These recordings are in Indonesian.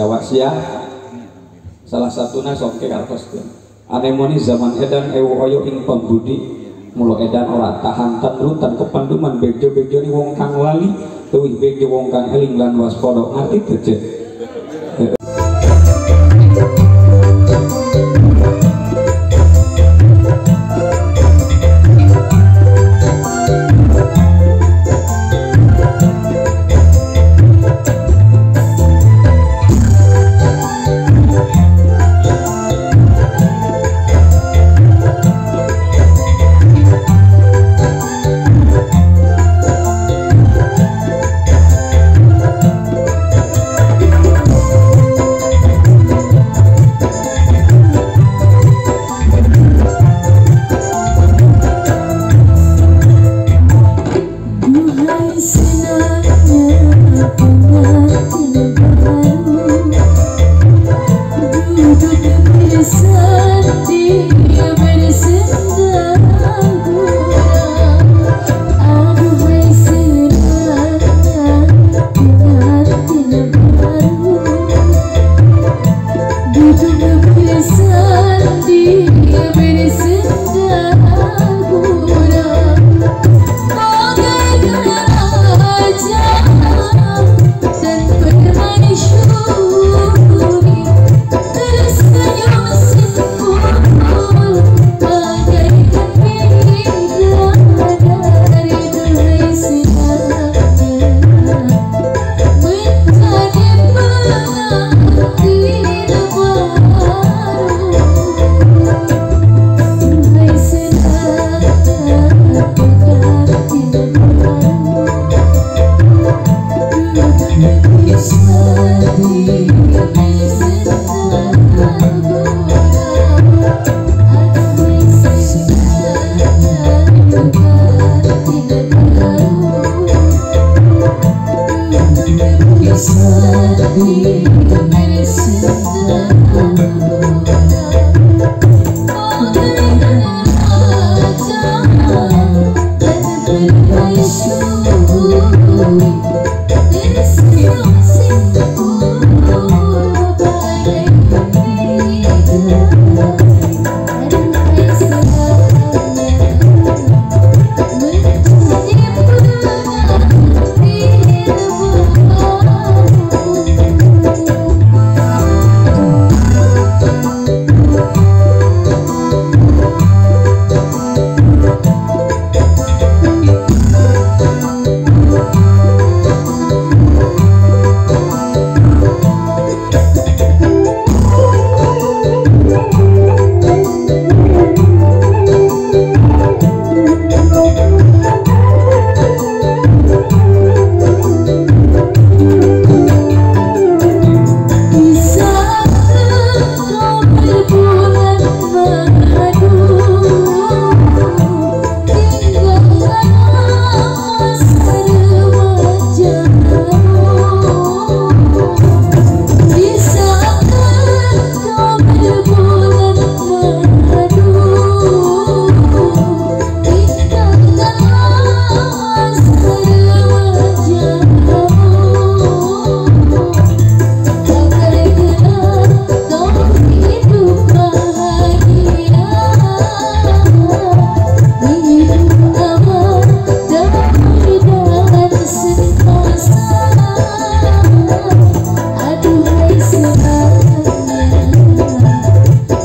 Jawa sia salah satuna songke kartos anemoni zaman edan ewu oyo ing pembudi mulo edan ora tahan rutan kepanduman bejo-bejo ni wong kang wali tuwih bejo wong kang eling lan waspada ngerti teu.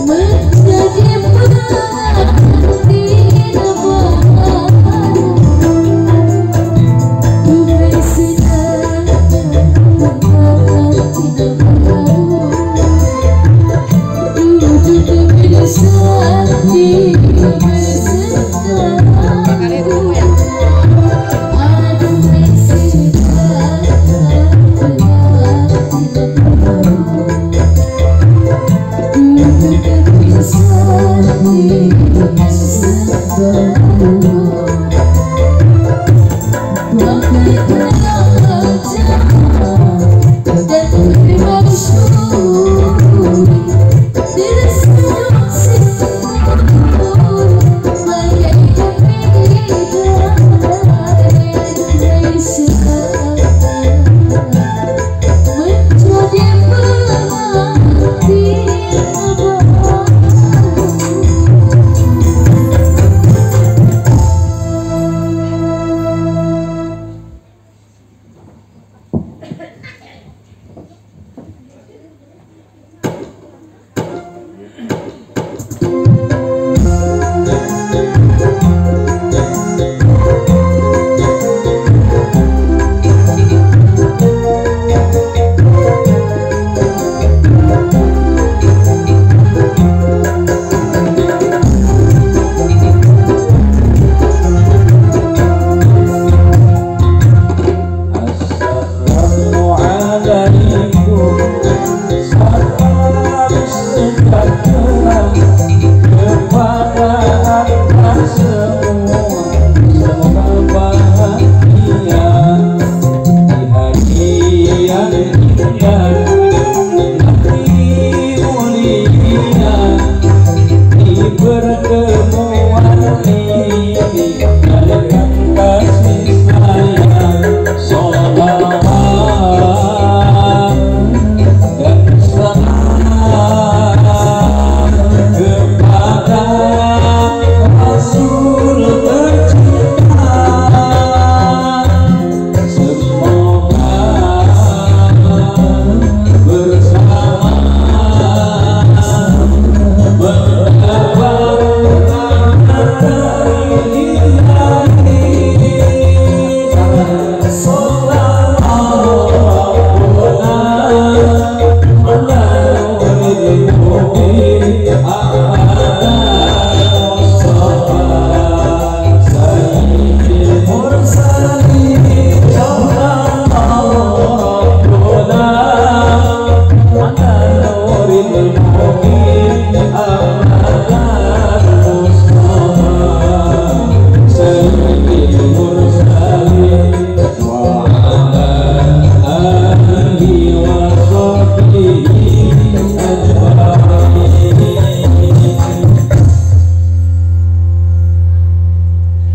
Menjadi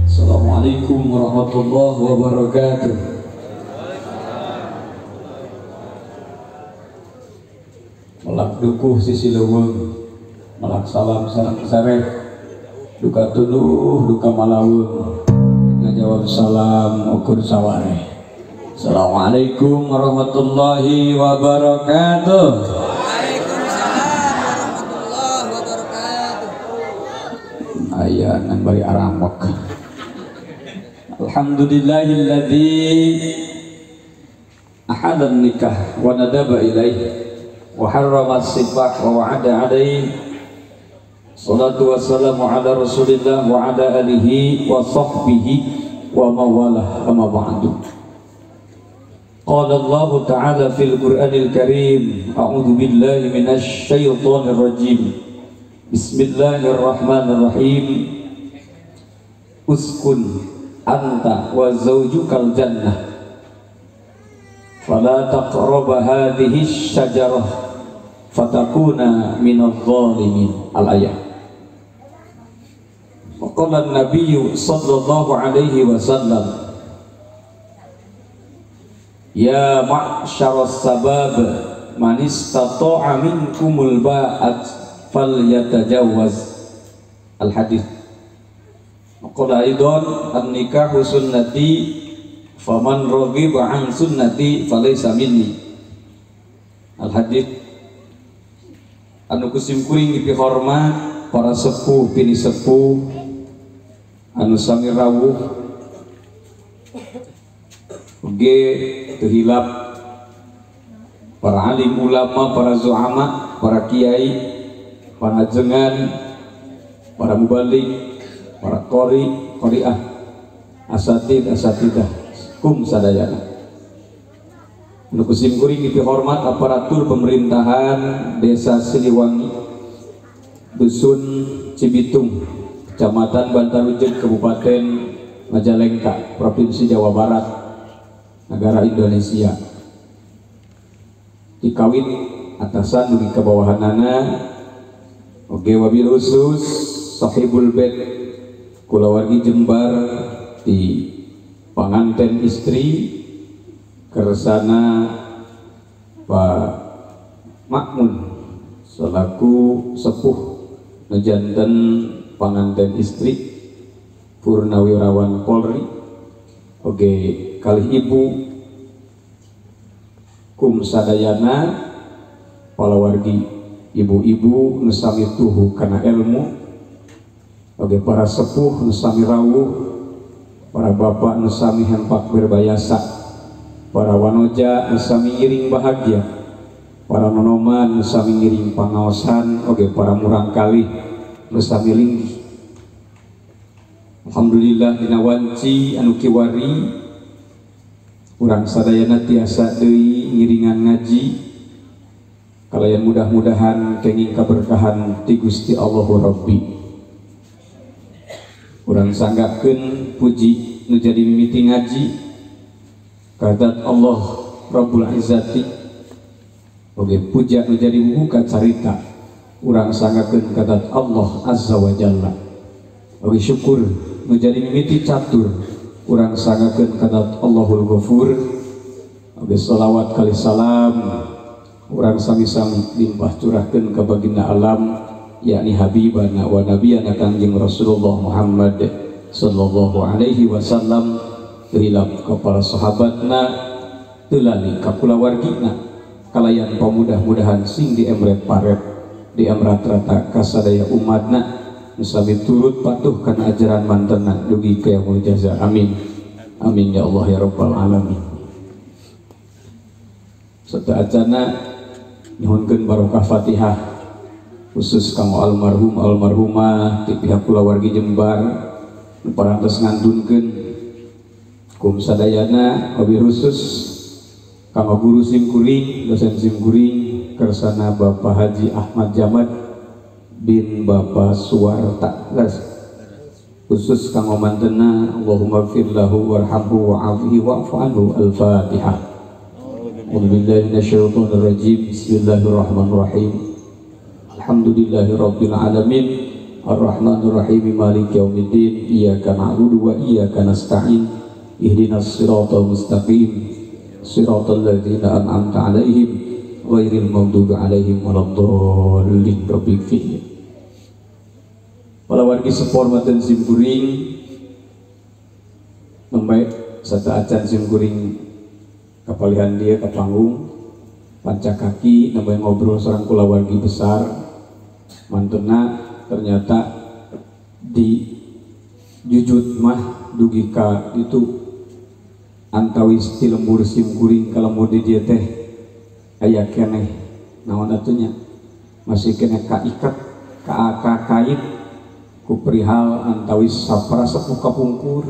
Assalamualaikum warahmatullahi wabarakatuh. Melak dukuh sisi leuweung, melak salam sareng duka tuluh duka malawung, ngajawab salam ukur sawareh. Assalamualaikum warahmatullahi wabarakatuh. Waalaikumsalam warahmatullahi wabarakatuh. Aya ngan bari aramak. Alhamdulillahilladzi ahadan nikah wa nadaba ilaihi wa harrama as-sifah wa wa'ada alaihi. Salatu wassalamu ala Rasulillah wa ala alihi wa sahbihi wa mawalah, amma ba'du. Qala Allah ta'ala fil Qur'anil Karim, a'udzu billahi minasy syaithanir rajim. Bismillahirrahmanirrahim. Uskun anta wa zawjukal jannah fala taqraba hadhihi syajarah fatakuna minadh dhalimin. Al-ayah. Wa qala an-nabiy sallallahu alaihi wasallam, ya ma'syaras sabab man istata'a minkumul ba'at falyatajawwaz. Al-hadits. Qala aidan an-nikahu sunnati faman raghiba an sunnati falaysa minni. Al-hadits. Anu kusim kuring dipihormat para sepuh bini sepuh anu sami rawuh oge teu hilap para alim ulama, para zuama, para kiai, para jengan, para mubalik, para qori, qoriah, asatid, asatidah, kum sadayana. Anu kusim kuring dihormat aparatur pemerintahan Desa Siliwangi, Dusun Cibitung, Kecamatan Bantarujung, Kabupaten Majalengka, Provinsi Jawa Barat, negara Indonesia. Dikawin atasan dugi kabawahanana oge wabil khusus sahibul bait kulawargi Jembar di panganten istri kersana Pak Makmun selaku sepuh nejanten panganten istri Purnawirawan Polri oge kalih ibu kum sadayana palawargi ibu-ibu nusami tuhu kana ilmu oge para sepuh nusami rawuh, para bapak nusami hempak berbayasa, para wanoja nusami ngiring bahagia, para nonoman nusami ngiring pangaosan, oge para murang kalih nusami linggih. Alhamdulillah dina wanci anu kiwari urang sadayana tiasa deui ngiringan ngaji kalayan mudah-mudahan kenging kaberkahan ti Gusti Allahu Rabbi. Urang sanggakeun puji nu jadi mimiti ngaji kadat Allah Rabbul Izzati oge puja nu jadi buka carita urang sanggakeun kadat Allah Azza wa Jalla oge syukur nu jadi mimiti catur urang sanggakeun kadat Allahul Ghafur oge sholawat kali salam urang sami-sami limpah curahkeun ka baginda alam yakni habibana wa nabiyana Kangjeng Rasulullah Muhammad sallallahu alaihi wasallam, hilap kepala sahabatna teulali ka kulawargina kalayan pamudah-mudahan sing di emret paret di emrat rata kasadaya umatna nusami turut patuh kana ajaran mantenna dugi ka yaumul jaza. Amin amin ya Allah ya rabbal alamin. Serta acana nyuhunkeun barokah Fatihah khusus kanggo almarhum almarhumah ti pihak kulawargi Jembar nu parantos ngandunkeun kum sadayana wabil khusus kanggo guru sim kuring dosen sim kuring kersana Bapak Haji Ahmad Jamad bin Bapak Suwarta khusus kanggo mantena Allahumma gfir lahu warhamhu wa'afihi wa'fu anhu. Al-Fatihah. A'udzubillahi minasyaitonir rajim. Bismillahirrahmanirrahim. Alhamdulillahirabbil alamin. Ar-Rahmanir-Rahim. Maliki yaumiddin. Iyyaka na'budu wa iyyaka nasta'in. Ihdinas siratal mustaqim. Siratal ladzina an'amta 'alaihim ghairil maghdubi 'alaihim waladdallin. Rabbil fi'il. Para wargi sepormatan simkuring membaik serta acan simkuring kapalihan dia ke panggung panca kaki namanya ngobrol seorang kula wargi besar mantena ternyata di jujut mah dugika itu antawis ti lembur simkuring kalau mau di dia teh aya keneh naon atunya masih keneh kaikat kait ku perihal antawis sapra sepuh kapungkur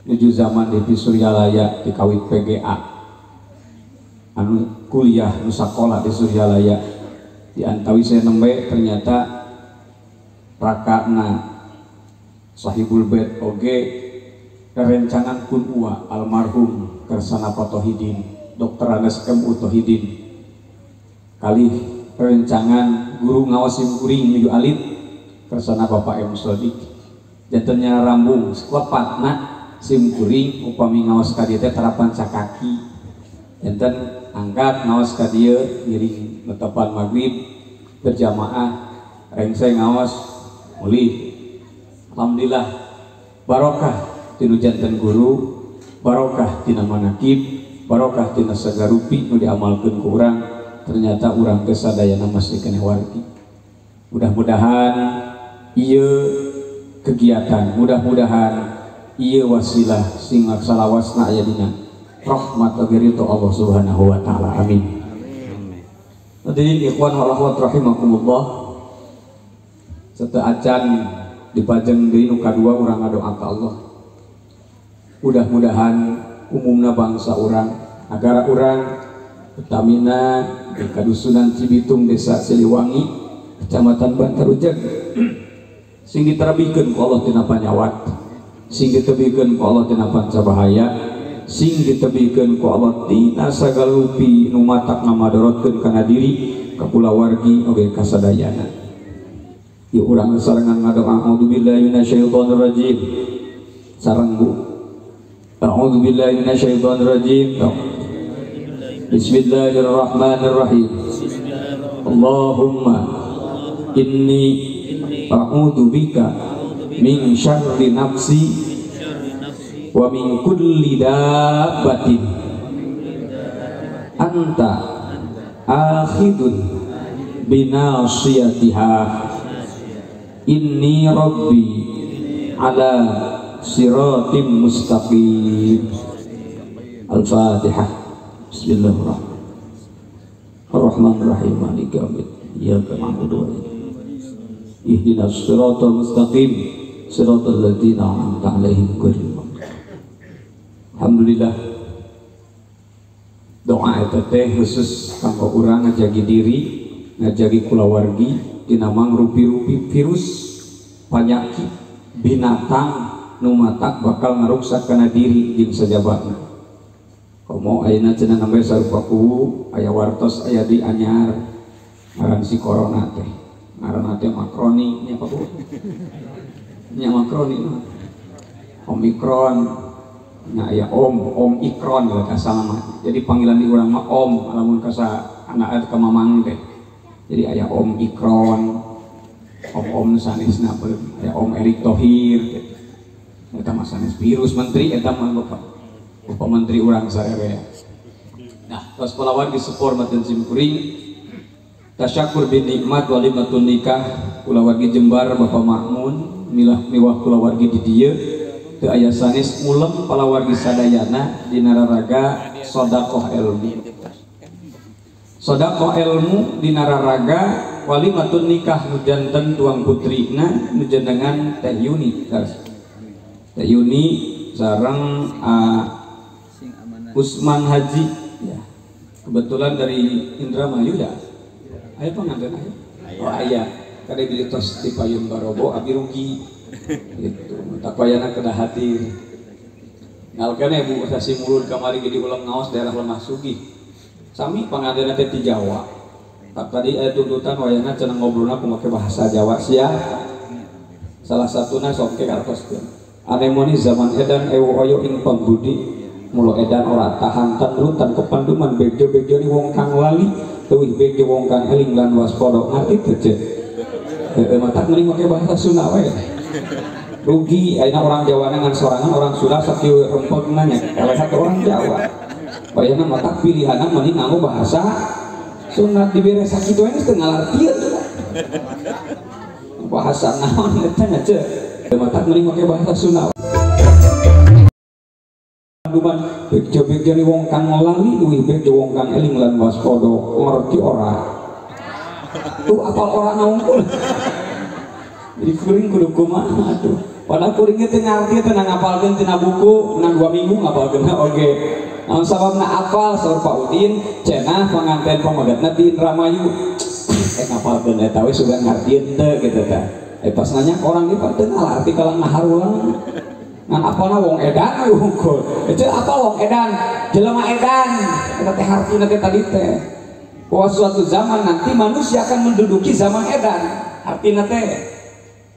menuju zaman di Suryalaya di kawit PGA anu kuliah nu sakola di Suryalaya di antawis saya nembe ternyata rakana sahibul bait oge kerencangan kun uwa almarhum Kersana Patohidin Dr. Anes M. Utohidin kali kerencangan guru ngawas simkuring menuju alit Kersana Bapak M. Sodik jantannya rambung seklepatna simkuring upami ngawas ka dieu teh tarapan cakaki jantan angkat ngawas ka dieu ngiring netepan maghrib berjamaah rengseng ngawas mulih alhamdulillah barokah tinu jantan guru barokah tina manakib barokah tina sagarupi nu diamalkeun ku urang ternyata urang teh sadayana masih keneh wargi mudah-mudahan iya kegiatan mudah-mudahan iya wasilah sing salawasna aya dina rahmat ageritu Allah Subhanahu wa taala amin. Hadirin ikhwan wa akhwat rahimakumullah serta acan dipajeng deui nu kadua urang ngadoa ka Allah mudah-mudahan umumna bangsa urang agar urang utamina di kadusunan Cibitung desa Siliwangi kecamatan Bantarujag sing diterabikeun ku Allah tina panyawat sing ditebikeun ku Allah tina pancabahaya sing ditebikeun ku Allah tina sagala rupi nu matak ngamadorotkeun kana diri ka kulawargi oge kasadayana. Yuk urang sarangan ngadoa a'udzubillahi minasyaitonir rajim sareng Bu a'udzubillahi minasyaitonir rajim. Bismillahirrahmanirrahim. Allahumma inni a'udzu bika min syarri nafsi wa min kulli dabbatin anta akhidun binasiyatiha inni rabbi ala siratim mustaqim. Al-Fatihah. Bismillahirrahmanirrahim. Maliki yaumiddin. Iyyaka na'budu wa iyyaka ihdinas siratal mustaqim siratal ladzina an'amta 'alaihim ghairil maghdubi. Alhamdulillah doa eta teh khusus kanggo urang ngajagi diri ngajagi kulawargi tina mangrupi-rupi virus panyakit binatang nu matak bakal ngaruksak kana diri jeung sajabatna. Komo ayeuna cenah nambe sarupaku aya wartos aya di anyar ngaran si corona teh ngaran teh makroni nya apa Bu? Nya makroni mah omikron nya aya om ikron ya kasana mah. Jadi panggilan di urang mah om lamun kasa anak ka mamang teh. Jadi aya om ikron om sanesna aya om Erick Thohir gitu. Eta mah sanes virus menteri eta mah Bapak Menteri urang sarerea. Nah, tos palawan di sepor maten simkuring tasyakur bin nikmat walimatun nikah kula wargi Jembar Bapak Mahmun miwah kula wargi di dieu teu aya sanes mulem kula wargi sadayana di nararaga sedekah ilmu. Sedekah ilmu di nararaga walimatun nikah nu janten tuang putrina nu jenengan Teh Yuni. Teh Yuni sareng Usman Haji ya. Kebetulan dari Indramayu ya. Ayo pengantin ayo. Oh ayah kada bilitos di payun barobo abi rugi gitu. Tak payana kada hadir. Nalkana ibu sasi mulun kamari jadi ulang ngaos daerah Lemah Sugih. Sami pangadena teh ti Jawa. Tak tadi tuntutan wayana cenah ngobrolna kumake bahasa Jawa sia. Salah satuna sok ke kartoskeun. Anemoni zaman edan ewu oyo ing pambudi. Mulo edan ora tahan tan rutan kepanduman bejo-bejo ni wong kang lali teuih bejo wong kang eling lan waspada ngarti teu ceu matak mending make bahasa Sunda wae rugi ayeuna orang Jawa dengan sorangan orang Sunda sakieu rempeg nanya eleh satu orang Jawa bayana matak pilihanna mending nganggo bahasa Sunda dibere sakitu we geus teu ngalartieun bahasa naon eta nya ceu matak mending make bahasa Sunda bejo-bejo ni wong kang lali luwih bejo wong kang eling lan waspada ngerti ora tuh apal ora naungkul jadi kuring kudu kumaha tuh padahal kuring teh ngarti teh ngapalkeun tina buku menang 2 minggu ngapalkeun oge sababna apal saur Pak Udin cenah panganten pamagatna di Indramayu ngapalkeun eta we sudah ngartieun teh gitu tah pas nanya orang ieu teh ngalarti kalang nahar ulang ngan apalna wong edan we unggul ece apa wong edan jelema edan eta teh hartina teh tadi teh bahwa suatu zaman nanti manusia akan menduduki zaman edan artina teh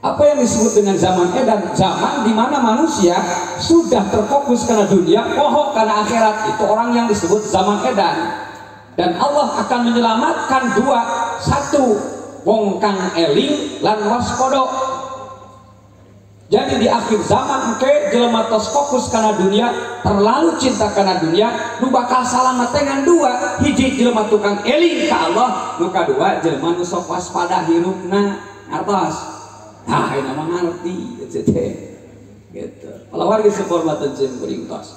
apa yang disebut dengan zaman edan zaman di mana manusia sudah terfokus karena dunia pohok karena akhirat itu orang yang disebut zaman edan dan Allah akan menyelamatkan dua satu wong kang eling lan waspada. Jadi di akhir zaman oke jelema tos fokus karena dunia terlalu cinta karena dunia nu bakal salamet dengan dua hiji jelema tukang eling ka Allah nu kadua jelema nu sok waspada hirupna ngartos nah ini mah ngarti gitu kalau warga sepormatan jeung kuring tos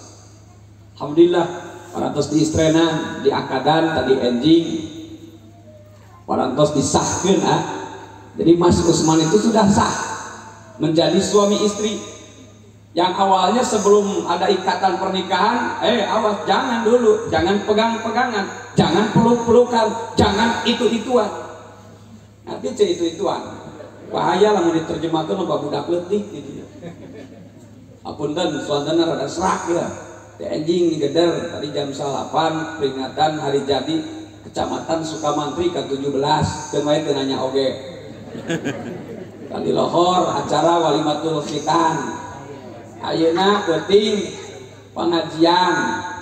alhamdulillah parantos di istrena di akadan tadi enjing parantos disahkeun jadi Mas Usman itu sudah sah menjadi suami istri yang awalnya sebelum ada ikatan pernikahan awas jangan dulu jangan pegang-pegangan jangan peluk-pelukan jangan itu-ituan nanti itu-ituan bahaya lah mau diterjemahkan sama budak letik gitu apunten suandana rada serak ya anjing digeder tadi jam 8 peringatan hari jadi Kecamatan Sukamantri ke-17 kemarin nanya oge kali lohor acara walimatul khitan ayeuna penting pengajian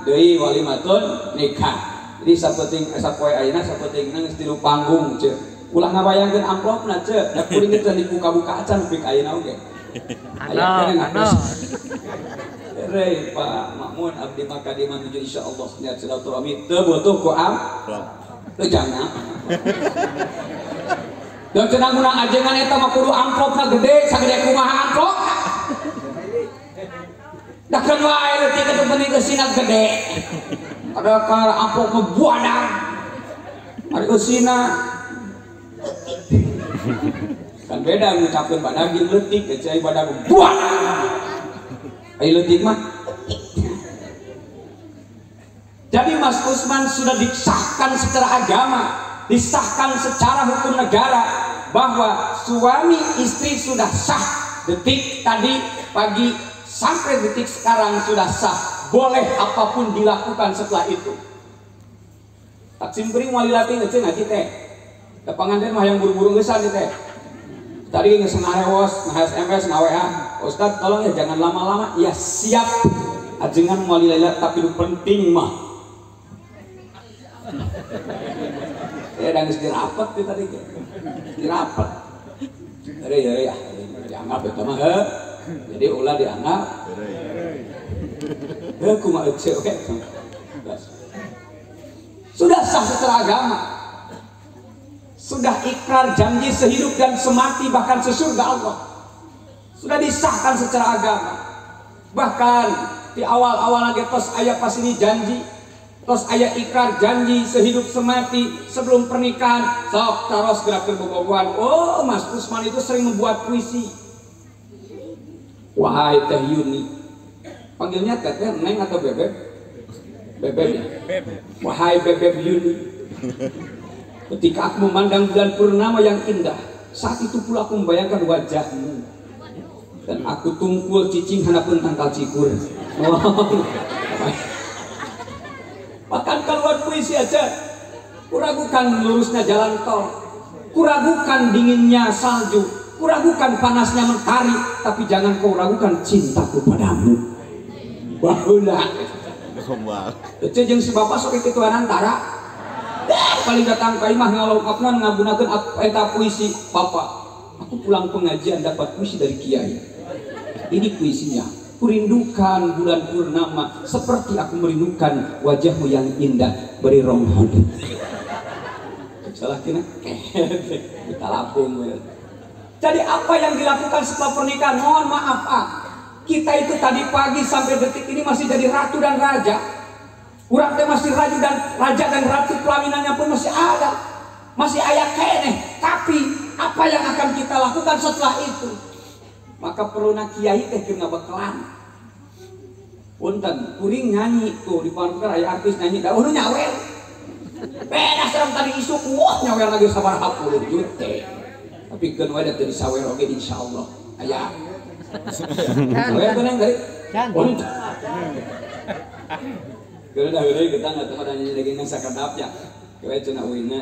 deui walimatul nikah jadi sapenting sapoe ayeuna sapenting geus tilu panggung ceu ulah ngabayangkeun amplopna ceu da kuring teh dibuka-buka acan pik ayeuna oge ano Rey Pak Makmun abdi maka di menuju insyaallah niat silaturahmi teu butuh ku amplop teu jangan dan cenah munang ajengan eta mah kudu amplopna gede sagede kumaha amplop dah kan wae leutik atuh bening eusina gede ada ka amplop mah buadang ari eusina kan beda ngucapkeun badag jeung leutik cai badag buadang ai leutik mah jadi Mas Usman sudah disahkan secara agama disahkan secara hukum negara bahwa suami istri sudah sah detik tadi pagi sampai detik sekarang sudah sah boleh apapun dilakukan setelah itu tak simpring wali latih ngecen ngaji teh kepanganten mah yang buru-buru ngesan teh tadi nges ngarewos nge-SMS nge-WA Ustaz tolong ya jangan lama-lama ya siap ajengan wali lailat tapi itu penting mah ya dan dirapat itu tadi dirapat ya dianggap itu mah jadi ulah dianggap kumaha cewek sudah sah secara agama sudah ikrar janji sehidup dan semati bahkan sesurga Allah sudah disahkan secara agama bahkan di awal-awal lagi tos ayat pas ini janji terus ayat ikrar janji sehidup semati sebelum pernikahan sok taros gerak berbobogohan oh Mas Usman itu sering membuat puisi wahai Teh Yuni panggilnya Teteh Neng atau Bebek Bebek ya wahai Bebek Yuni ketika aku memandang bulan purnama yang indah Saat itu pula aku membayangkan wajahmu dan aku tungkul cicing hanapun tangkal cikur. Bahkan keluar puisi aja, kuragukan lurusnya jalan tol, kuragukan dinginnya salju, kuragukan panasnya mentari, tapi jangan kau ragukan cintaku padamu. Bahulah itu jeung si bapak sok itu antara paling datang ka imah ngalongkapna ngagunakeun eta puisi. Bapak, aku pulang pengajian dapat puisi dari kiai. Ini puisinya. Kurindukan bulan purnama seperti aku merindukan wajahmu yang indah beri romhon. Salah kena kita lapung. Jadi apa yang dilakukan setelah pernikahan? Mohon maaf kita itu tadi pagi sampai detik ini masih jadi ratu dan raja. Urang teh masih raja dan ratu, pelaminannya pun masih ada, masih aya keneh. Tapi apa yang akan kita lakukan setelah itu? Maka perlu nak kiai teh keur ngabekelan. Punten, kuring nyanyi tuh di pangker aya artis nyanyi da udah nyawel. Beda serem tadi isu wah nyawel lagi sabaraha puluh juta. Tapi keun wae teh disawer oge insyaallah. Aya. Sawer teh nang dari. Punten. Kalau dah gede kita nggak tahu ada nyanyi lagi nggak sakadapnya. Kowe cenah uina.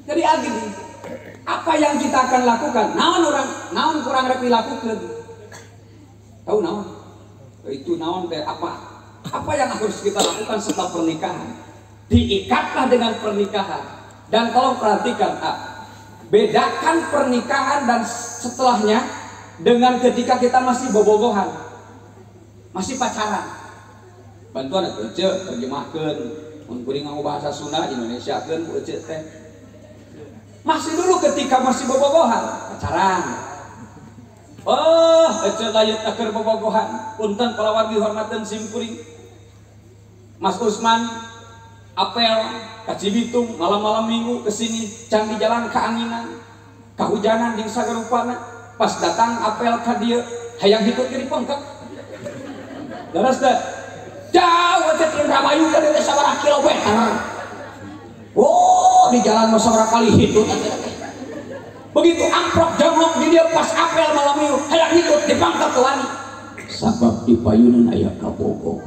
Jadi agini. Apa yang kita akan lakukan? Naon kurang rek dilakukan? Tahu naon? Itu naon teh apa? Apa yang harus kita lakukan setelah pernikahan? Diikatlah dengan pernikahan. Dan tolong perhatikan, bedakan pernikahan dan setelahnya dengan ketika kita masih bobogohan, masih pacaran. Bantuan atuh ceu terjemahkeun, mun kuring nganggo bahasa Sunda Indonesiakeun ku ceu teh. Masih dulu ketika masih bobogohan, pacaran. Oh, eceu layut keur bobogohan. Punten palawargi hormateun sim kuring. Mas Usman apel ka Cibitung malam-malam minggu kesini can di jalan keanginan, kahujanan jeung sagarupana. Pas datang apel ka dieu, hayang hitut di pengkek. Daras teh jauh teh Indramayu ka dieu sabaraha kilometer. Oh, di jalan masyarakat kali hitut. Begitu amplop jongok di dia pas apel malam minggu, hayang hitut di pangkat wani. Sabab di payunan aya kabogo.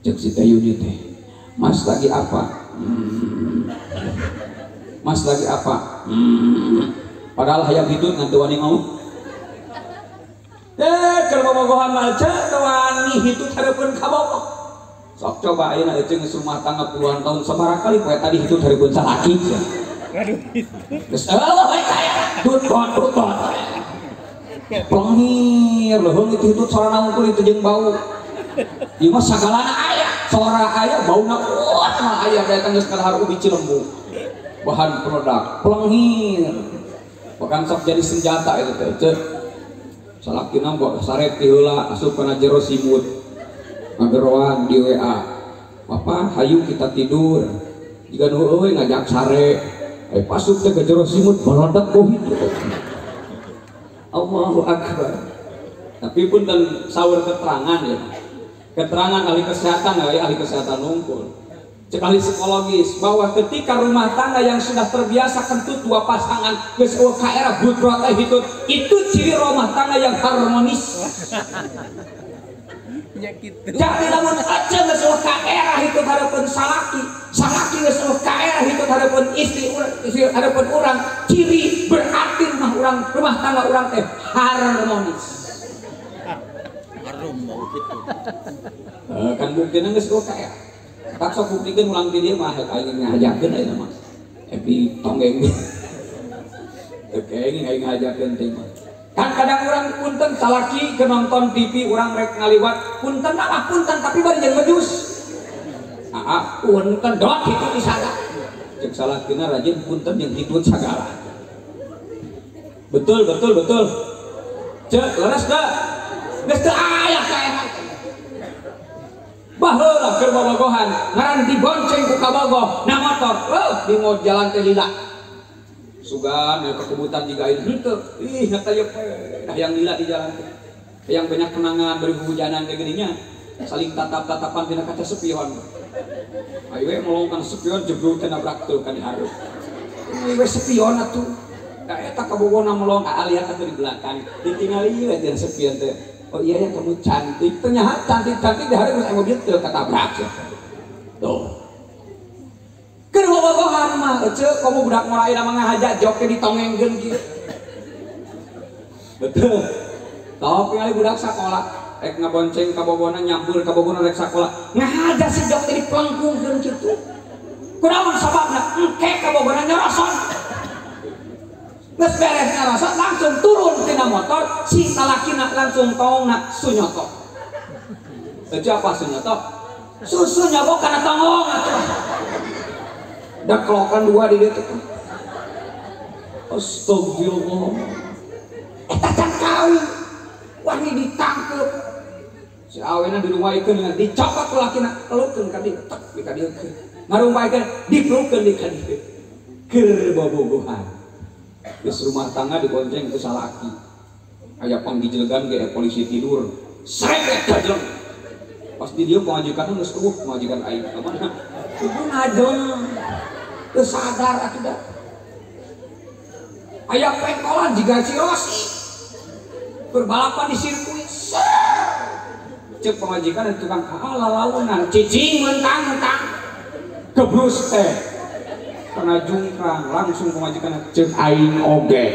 Cek si tayuni teh, Mas lagi apa? Mas lagi apa? Padahal hayang hitut ngantu wani ngomong. Keur bobogohan mah teu wani hitut hareupeun kabogo. Sok coba ayeuna eceung geus rumah tangga puluhan tahun sabaraha kali poe tadi hitut hareupeun salaki. Aduh. Geus eueuh kaya tutut. Pelengir leuheung itu hitut sora naungkul itu jeung bau. Ieu mah sagalana aya, sora aya, bauna kuat mah aya datang geus kalahar ubi Cilembu. Bahan produk pelengir. Bahkan sok jadi senjata itu teh. Salakina mbok saret ti heula asup kana jero simut. Ngageroan di WA, Papa hayu kita tidur. Jika eueuh ngajak sare, pasuk teh ke jero simut baladak kohi. Allahu Akbar. Tapi pun dan saur keterangan ya. Keterangan ahli kesehatan ahli kesehatan unggul. Cek ahli psikologis bahwa ketika rumah tangga yang sudah terbiasa kentut dua pasangan geus eueuh ka era butrot hitut, itu ciri rumah tangga yang harmonis. Jadi lamun aja geus eueuh ka era hitut hareupeun salaki geus eueuh ka era hitut hareupeun istri hareupeun urang, ciri berarti rumah tangga urang teh harmonis. Harum mau kitu. Kan mungkin geus eueuh ka era. Tak sok buktikan ulang di dia mah aing ngajakeun ayeuna mah. Epi tonggeng. Oke, aing ngajakeun teh mah. Kan kadang orang punten salaki ke nonton TV orang rek ngaliwat punten punten tapi bari jeung medus. Punten dot itu di sana. Cek salakina rajin punten jeung hitut sagala. Betul. Cek leres da. Geus teu aya kaehan. Baheula keur bobogohan, ngaran dibonceng ku kabogoh na motor. Di mau jalan teh lila. Sugan ya kekebutan juga ini henteu. Ih nyata ye yang lila di jalan teh. Yang banyak kenangan beri hujanan kayak gininya. Saling tatap-tatapan dina kaca spion. Ayo we melongkan spion jebruk teh nabrak teu kan dihareup. Ini wes spion atuh. Da eta kabogona melong alihat atuh di belakang. Ditinggali ieu aja spion teh. Oh iya ya kamu cantik. Ternyata cantik-cantik di hari geus aya mobil teu katabrak. Tuh. Keur bobogohan mah eceuk kamu budak mulai mah ngahaja jok teh ditongengkeun kieu. Betul. Tau ningali budak sakola rek ngabonceng kabogona nyambur kabogona rek sakola. Ngahaja si jok teh dipelengkungkeun kitu. Kunaon sababna? Engke kabogona nyoroson. Geus beres nyoroson langsung turun tina motor, si talakina langsung tongna sunyoto. Ece apa sunyoto? Susu nyobok kana tongong atuh. Da kelokan dua di dieu teh. Astagfirullah. Eta can kawin. Wani ditangkep. Si awena dirumaikeun dicopot ku lakina, eleukeun ka dieu, tek di ka dieu. Ngarumpaikeun diplukeun di ka dieu. Keur bobogohan. Geus rumah tangga dibonceng ku salaki. Aya panggijlegan ge polisi tidur. Srek kajleng. Pas di dieu pengajikan geus pengajikan aing. Kamana? Kudu ngajeng. Teu sadar atuh da. Aya pentolan jiga si Rosi. Berbalapan di sirkuit. Cek pengajikan dan tukang lalunan cicing mentang-mentang kebrus teh karena jungkrang langsung pengajikan cek aing oge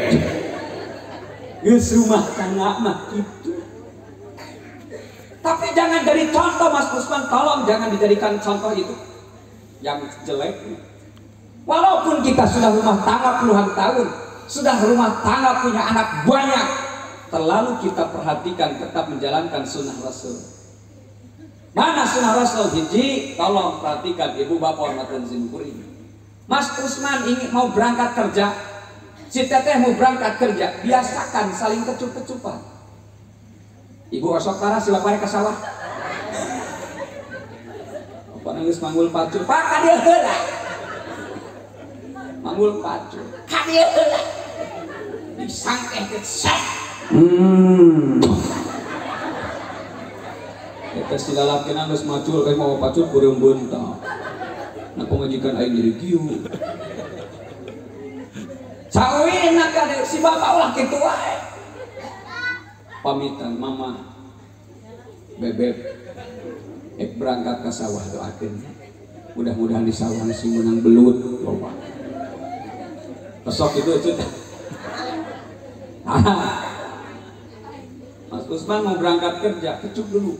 geus rumah tangga mah gitu. Tapi jangan jadi contoh Mas Usman, tolong jangan dijadikan contoh itu yang jelek. Walaupun kita sudah rumah tangga puluhan tahun, sudah rumah tangga punya anak banyak, terlalu kita perhatikan tetap menjalankan sunnah Rasul. Mana sunnah Rasul? Hiji, tolong perhatikan ibu bapak hormatan simkuring. Mas Usman ingin mau berangkat kerja, si teteh mau berangkat kerja, biasakan saling kecup-kecupan. Ibu osok parah si bapak ke sawah. Bapak nangis manggul pacu, Pak kadieu heula. Manggul pacu, kadieu heula. Disangkeh ke set. Eta si lalakina geus macul kayak mau pacul kureum beunta. Nah pengajikan aing jadi kieu. Sawina ka si bapak ulah kitu wae. Pamitan mama bebek berangkat ke sawah doakeun. Mudah-mudahan di sawah si menang belut loba. Besok itu cerita. Mas Usman mau berangkat kerja, kecup dulu.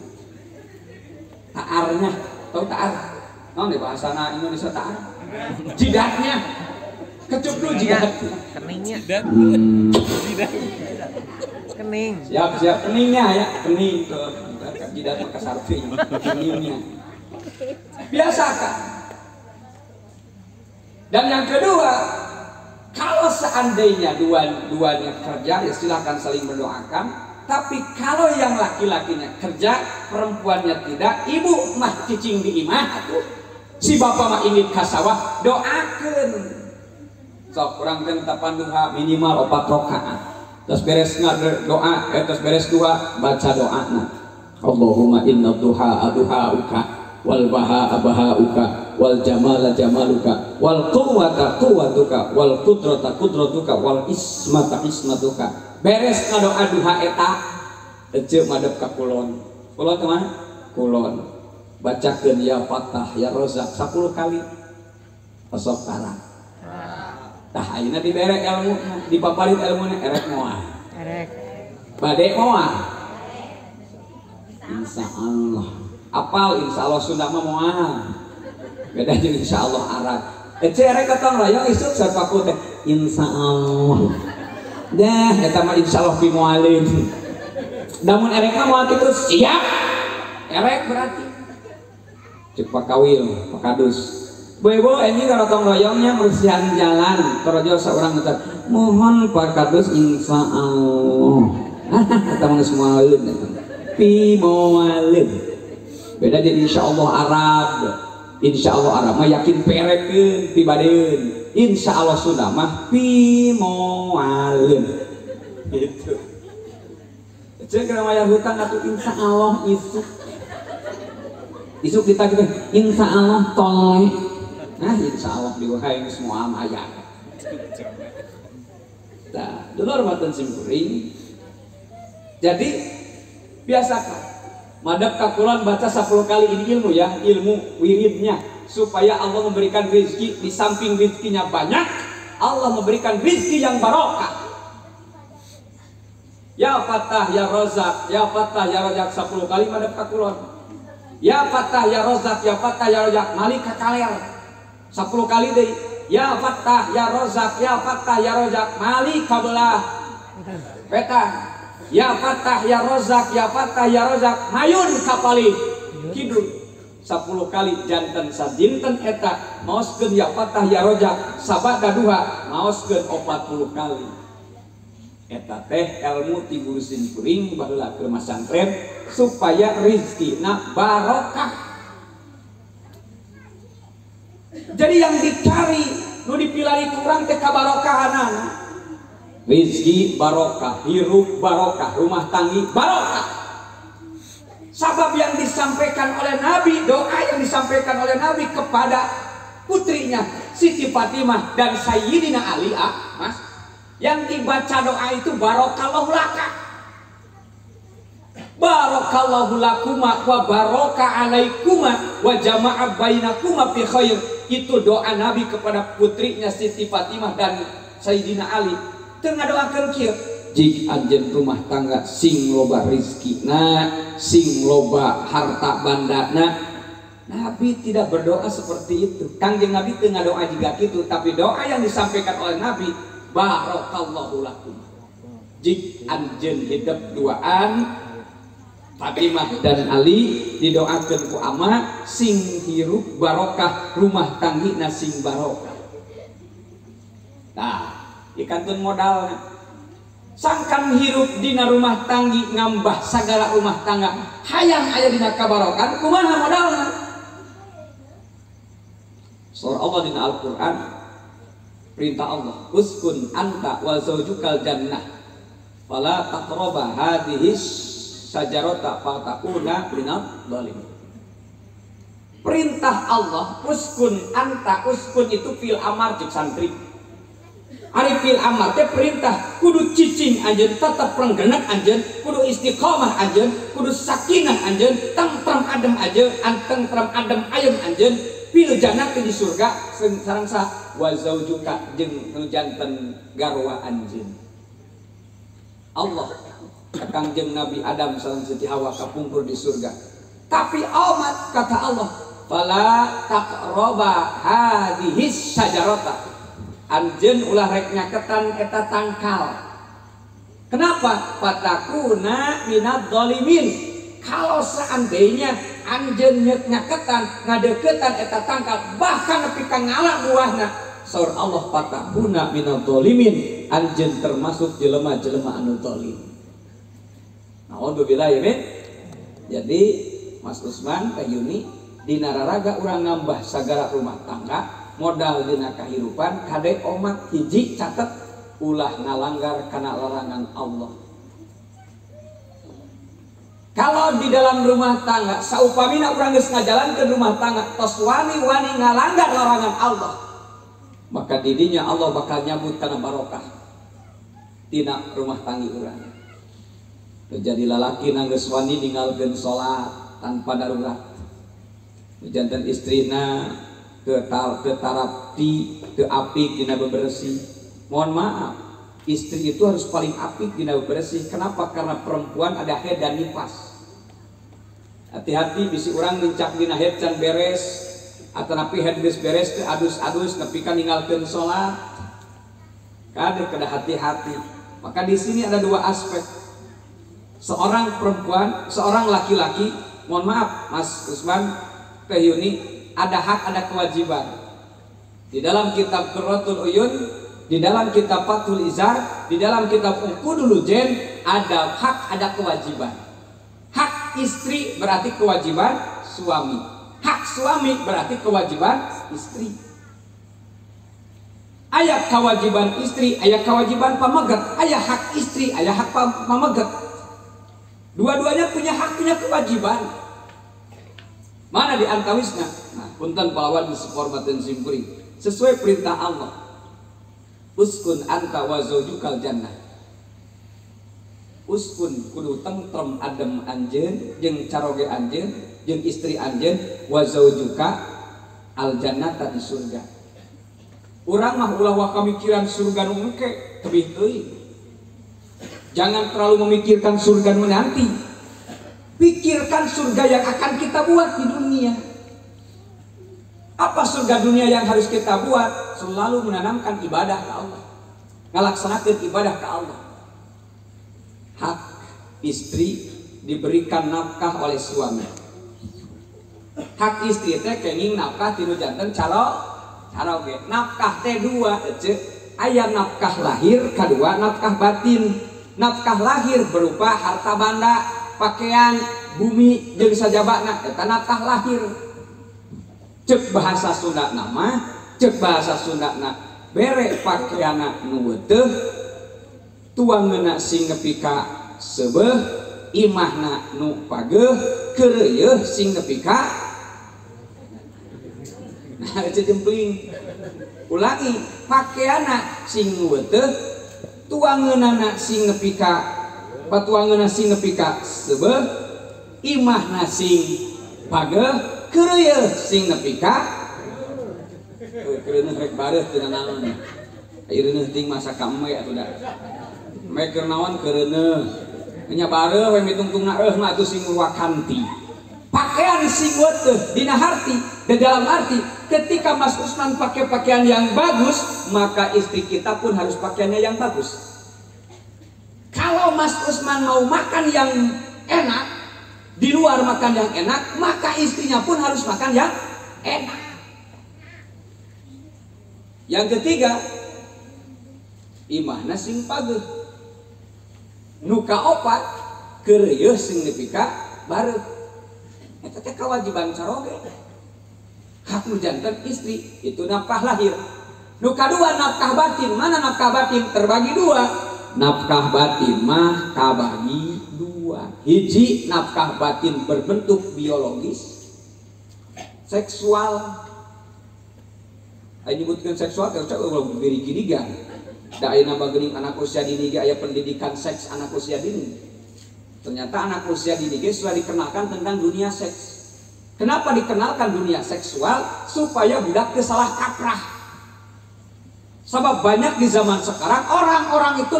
Taarnya, tahu taar? Tahu nih bahasa Indonesia taar? Jidatnya, kecup dulu jidatnya. Keningnya. Jidat. Kening. Siap keningnya ya, kening tuh. Jidat maka sarfing, keningnya. Biasakan. Dan yang kedua, kalau seandainya dua-duanya kerja, ya silakan saling mendoakan. Tapi kalau yang laki-lakinya kerja, perempuannya tidak, ibu mah cicing di imah atuh. Si bapak mah ingin kasawah, doakeun. Sok urang teh tapan duha minimal 4 rakaat. Terus beres doa, terus beres doa baca doana. Allahumma inna duha aduhauka wal baha bahauka wal jamala jamaluka wal quwwata quwwatuka wal qudrata qudratuka wal ismata ismatuka. Beres ngadoa duha eta ece madep ka kulon. Kulon teh mana? Kulon. Bacakeun ya Fatah ya Razak 10 kali. Osok karang. Tah ayeuna dibere ilmu, dipaparin ilmuna erek moal. Erek. Bade moal. Insyaallah. Apal insyaallah Sunda mah moal. Beda jeung insyaallah Arab. Ece erek ketong rayong isuk sarpaku teh insyaallah. Dah, eta mah insyaallah bi muallim. Namun erek mah moal kitu siap. Erek berarti. Cek Pak Kawil, Pak Kadus. Bu ini kalau tong royongnya bersihan jalan, torojo seorang ngetar. Mohon Pak Kadus insyaallah. Eta mah geus muallim eta. Bi muallim. Beda jadi insyaallah Arab. Insyaallah Arab mah yakin perekeun ti badeun. Insyaallah sudah mah pi moalin gitu. Cek kana wayah hutang atuh insyaallah isuk kita gitu insyaallah toleh. Nah insyaallah diwahain semua aya. dulur mboten simkuring. Jadi biasakan madhab kakulon baca 10 kali ini ilmu ya, ilmu wiridnya, supaya Allah memberikan rezeki. Di samping rezekinya banyak, Allah memberikan rezeki yang barokah. Ya Fatah ya Rozak, ya Fatah ya Rozak 10 kali madhab kakulon. Ya Fatah ya Rozak, ya Fatah ya Rozak Malik kakaler 10 kali deh. Ya Fatah ya Rozak, ya Fatah ya Rozak Malik kabelah peta. Ya Fatah ya Rozak, ya Fatah ya Rozak mayun kapali kidul 10 kali janten sadinten eta maoskeun ya Fatah ya Rozak sabada duha maoskeun 40 kali. Eta teh ilmu ti guru simkuring baheula ke masantren supaya rezekina barokah. Jadi yang dicari nu dipilari kurang teh kabarokahanana. Rizki barokah, hirup barokah, rumah tangga barokah. Sabab yang disampaikan oleh Nabi, doa yang disampaikan oleh Nabi kepada putrinya Siti Fatimah dan Sayyidina Ali, Mas, yang dibaca doa itu barokallahu laka, barakallahu lakuma wa baraka alaikuma wa jama'a bainakuma fi khair. Itu doa Nabi kepada putrinya Siti Fatimah dan Sayyidina Ali. Tengah doakan kieu jik anjeun rumah tangga sing loba rizkina, sing loba harta bandana. Nabi tidak berdoa seperti itu. Kangjeng Nabi tengah doa juga gitu, tapi doa yang disampaikan oleh Nabi barakallahu lakum. Jik anjeun hidup duaan Fatimah dan Ali didoakeun ku ama sing hirup barokah, rumah tanggina sing barokah. Nah, ikantun modalnya sangkan hirup dina rumah tanggi ngambah sagala rumah tangga hayang aya dina kabarokan kumaha modalna. Surah Allah dina Al-Qur'an perintah Allah uskun anta wa zaujukal jannah fala taqraba hadhihi sajarata fatakuna minadh dhalimin. Perintah Allah uskun anta, uskun itu fil amar cik santri. Ari fil amar teh perintah kudu cicing anjeun, tetep renggenek anjeun, kudu istiqomah anjeun, kudu sakinah anjeun, tentrem adem anjeun, tentrem adem ayem anjeun, fil jannah di surga sareng sa wa zaujuka jeung nu janten garwa anjeun. Allah kangjeng Nabi Adam sareng Siti Hawa kapungkur di surga. Tapi amat kata Allah, fala taqraba hadhihi syajarata. Anjeun ulah rek nyaketan eta tangkal. Kenapa? Fatakuna minadh dhalimin. Kalau seandainya anjeun nyaketan ngadeukeutan eta tangkal bahkan nepi ka ngala buahna, saur Allah fatakuna minadh dhalimin, anjeun termasuk jelema-jelema anu zalim. Alhamdulillah ya, jadi Mas Usman Kayuni dina raraga urang ngambah sagala rumah tangga modal dina kahirupan kade omat hiji catet ulah ngalanggar kana larangan Allah. Kalau di dalam rumah tangga saupamina urang geus ngajalankeun rumah tangga tos wani-wani ngalanggar larangan Allah, maka didinya Allah bakal nyabut kana barokah dina rumah tangga urang. Jadi lalaki nanggeus wani ninggalkeun salat tanpa darurat, jantan istrina ke tarapti ke apik dina bebersih. Mohon maaf, istri itu harus paling apik dina bebersih. Kenapa? Karena perempuan ada haid dan nifas. Hati-hati bisi orang mincak dina haid can beres atau napi haid geus beres ke adus-adus nepi ka ninggalkeun salat. Kade kada hati-hati. Maka di sini ada dua aspek. Seorang perempuan, seorang laki-laki, mohon maaf Mas Usman Kayuni, ada hak, ada kewajiban. Di dalam kitab Qurratul Uyun, di dalam kitab Fathul Izar, di dalam kitab Uqudul Jen, ada hak, ada kewajiban. Hak istri berarti kewajiban suami. Hak suami berarti kewajiban istri. Aya kewajiban istri, aya kewajiban pamegat, aya hak istri, aya hak pamegat. Dua-duanya punya hak, punya kewajiban. Mana di antawisna? Nah, punten pahlawan di hormatin simkuring. Sesuai perintah Allah. Uskun anta wa zaujukal jannah. uskun kudu tentrem adem anjeun jeung caroge anjeun jeung istri anjeun wa zaujuka al jannata di surga. Urang mah ulah wa kamikiran surga nu engke tebih teuing. Jangan terlalu memikirkan surga nu nanti. Pikirkan surga yang akan kita buat di dunia. Apa surga dunia yang harus kita buat? Selalu menanamkan ibadah ke Allah, ngalaksanakeun ibadah ke Allah. Hak istri diberikan nafkah oleh suami. Hak istri teh kenging nafkah tinu janten caroge. Nafkah teh dua ece, aya nafkah lahir, kedua nafkah batin. Nafkah lahir berupa harta banda, pakaian, bumi jeung sajabana eta nafkah lahir. Cek bahasa Sunda nama, cek bahasa Sunda na bere pakaiana nu weuteuh, tuangeuna sing nepi ka seubeuh, imahna nu pageuh, keureuh sing nepi ka nah cejempling. Ulangi, pakaiana sing nu weuteuh, tuangeunana sing nepi ka patuangeuna sing nepi ka seubeuh, imahna sing pageuh, keureuh sing nepi ka keureuh rek bareuh teu naon. Ayeuna ting masa ka eme atuh da. Eme keur naon keureuh. Nya bareuh we mitungtungna mah atuh sing wakanti. Pakaian sing weuteuh dina harti dan dalam arti ketika Mas Usman pakai pakaian yang bagus, maka istri kita pun harus pakaiannya yang bagus. Kalau Mas Usman mau makan yang enak, di luar makan yang enak, maka istrinya pun harus makan yang enak. Yang ketiga, imahna sing pageuh. Nu kaopat, keureuh sing nepi ka bareuh. Eta teh kewajiban caroge. Hak nu janten istri itu nafkah lahir. Nu kadua nafkah batin. Mana nafkah batin? Terbagi dua. Nafkah batin mah kabagi dua. Hiji nafkah batin berbentuk biologis, seksual. Ayo nyebutkan seksual kalau cak ulah beri gidigan. Da ayeuna bageuning anak usia dini ge aya pendidikan seks anak usia dini. Ternyata anak usia dini ge sudah dikenalkan tentang dunia seks. Kenapa dikenalkan dunia seksual? Supaya budak teu salah kaprah. Sebab banyak di zaman sekarang orang-orang itu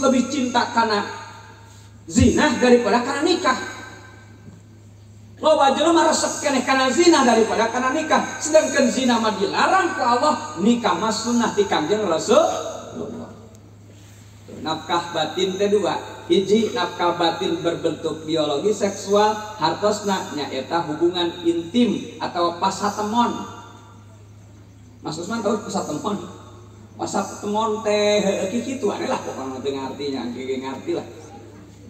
lebih cinta karena zina daripada karena nikah. Loba jelema resep keneh karena zina daripada karena nikah. Sedangkan zina mah dilarang ku Allah, nikah mah sunnah ti Kangjeng Rasulullah. Nafkah batin teh dua. Hiji nafkah batin berbentuk biologi seksual, hartosna nyaeta hubungan intim atau pasatemon. Mas Usman tahu pasatemon? Pasatemon teh kitu aneh lah pokoknya teu ngartinya, ngerti lah.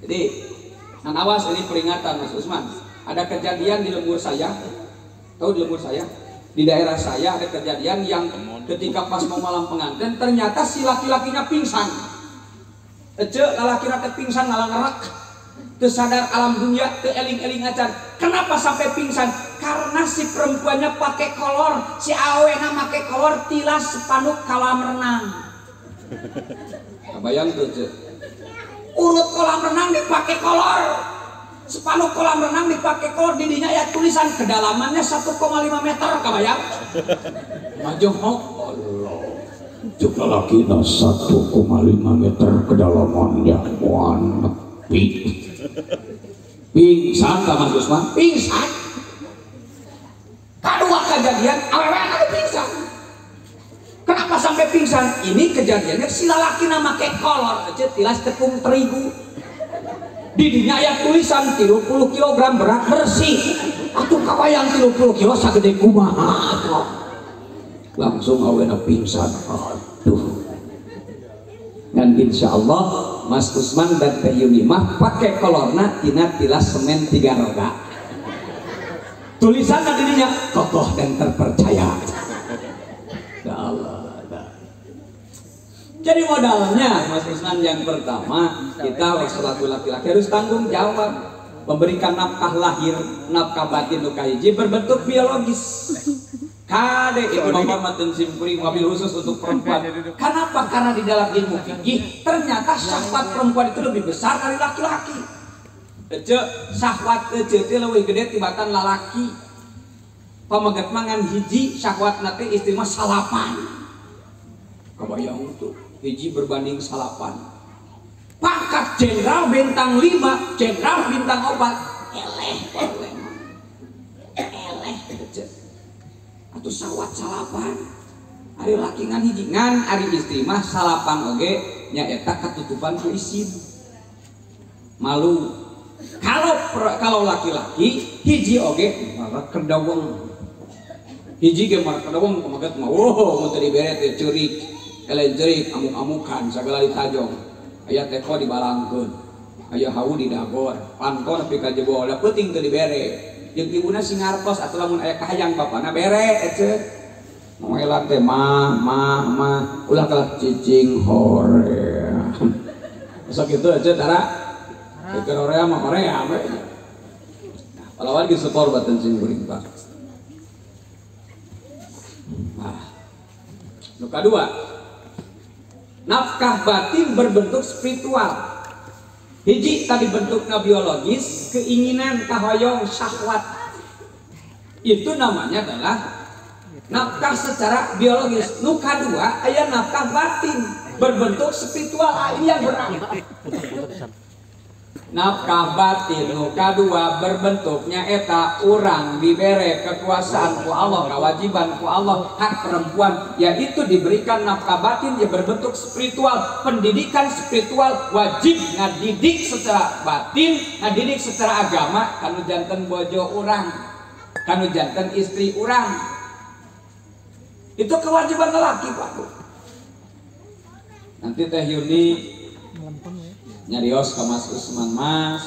Jadi, nah awas ini peringatan Mas Usman. Ada kejadian di lembur saya, tahu di lembur saya, di daerah saya ada kejadian yang ketika pas mau malam pengantin ternyata si laki-lakinya pingsan. Ece lalaki teh pingsan ngalang ngerak, teu sadar alam dunia, teu eling-eling acan. Kenapa sampai pingsan? Karena si perempuannya pakai kolor, si awena make kolor tilas sepanduk kolam renang. Kebayang tuh ce. Urut kolam renang dipakai kolor, sepanduk kolam renang dipakai kolor, didinya ya tulisan kedalamannya 1,5 meter, kebayang? Maju hok. Juga lagi 1,5 meter kedalamannya, nepi. Pingsan ka Mas Usman? Pingsan. Kadua kejadian awewe anu pingsan. Kenapa sampai pingsan? Ini kejadiannya si lalaki nama make kolor aja tilas tepung terigu. Didinya aya tulisan 30 kg berat bersih. Atuh kawayang 30 kg sagede kumaha. Langsung awena pingsan. Aduh. Dan insya Allah Mas Usman dan Teh Yuni mah pakai kolorna tina tilas semen 3 roda. Tulisan dirinya kokoh dan terpercaya. Ya Allah. Jadi modalnya Mas Usman yang pertama, kita selaku laki-laki harus tanggung jawab memberikan nafkah lahir, nafkah batin, nafkah hiji berbentuk biologis. Kade ibu bapak maten simpuri mobil khusus untuk perempuan. Kenapa? Karena di dalam ilmu fikih ternyata syahwat perempuan itu lebih besar dari laki-laki. Syahwat itu lebih gede tibatan lalaki. Pamagat mangan hiji syahwat nanti istri mah salapan. Kebayang tuh hiji berbanding salapan. Pangkat jenderal bintang 5, jenderal bintang 4, eleh. Atau sawat salapan ari laki ngan hiji ngan ari istri mah salapan oge nyaeta katutupan ku isin malu. Kalau laki-laki hiji oge marak kedaweng hiji ge marak kedaweng kumaget mah mun teu dibere teh ceurik elejeurik amuk-amukan sagala ditajong aya teko dibalangkeun aya hawu didagor pantun nepi ka jebol da peuting teu dibere jeung ibuna sing ngartos atuh lamun aya kahayang bapana bere ece moelan teh mah ulah kalah cicing hore sok kitu ece tara keur horea mah horea we nah palawan geus setor baten sing kuring Pak. Nah nu kadua nafkah batin berbentuk spiritual. Hiji tadi bentuknya biologis, keinginan, kahoyong, syahwat. Itu namanya adalah nafkah secara biologis. Nu kadua aya nafkah batin berbentuk spiritual. Ini yang berat. Nafkah batin nu kadua berbentuknya eta urang dibere kekuasaan ku Allah, kewajiban ku Allah, hak perempuan yaitu diberikan nafkah batin yang berbentuk spiritual, pendidikan spiritual, wajib ngadidik secara batin, ngadidik secara agama kanu janten bojo urang, kanu janten istri urang. Itu kewajiban lelaki Pak. Nanti Teh Yuni nyarios ke Mas Usman, Mas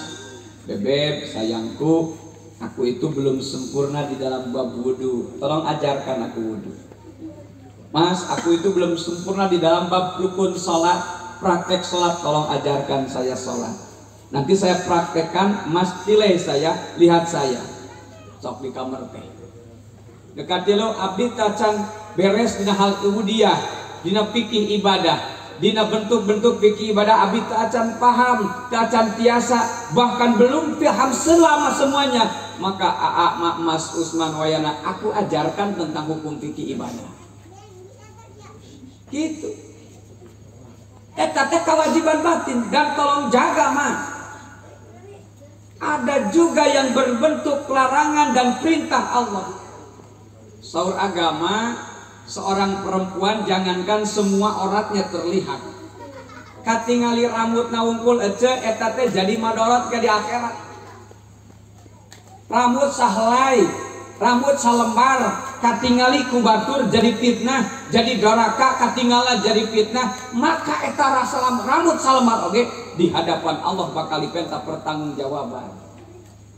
Bebeb sayangku, aku itu belum sempurna di dalam bab wudu, tolong ajarkan aku wudu. Mas, aku itu belum sempurna di dalam bab rukun sholat, praktek sholat, tolong ajarkan saya sholat. Nanti saya praktekkan, Mas pilih saya, lihat saya sok di kamar teh dekat lo abdi tacan beres dina hal kemudian dina fikih ibadah, dina bentuk-bentuk fikih ibadah abdi acan paham, acan tiasa, bahkan belum paham selama semuanya, maka Mas Usman Wayana aku ajarkan tentang hukum fikih ibadah. Gitu. Eta teh kewajiban batin dan tolong jaga Mas. Ada juga yang berbentuk larangan dan perintah Allah. Saur agama, seorang perempuan jangankan semua auratnya terlihat, katingali rambut naungkul ece eta teh jadi madorot ke di akhirat. Rambut sahelai, rambut salembar, katingali kubatur jadi fitnah, jadi doraka, katingala jadi fitnah, maka eta rasa rambut salembar oge di hadapan Allah bakal dipenta pertanggungjawaban.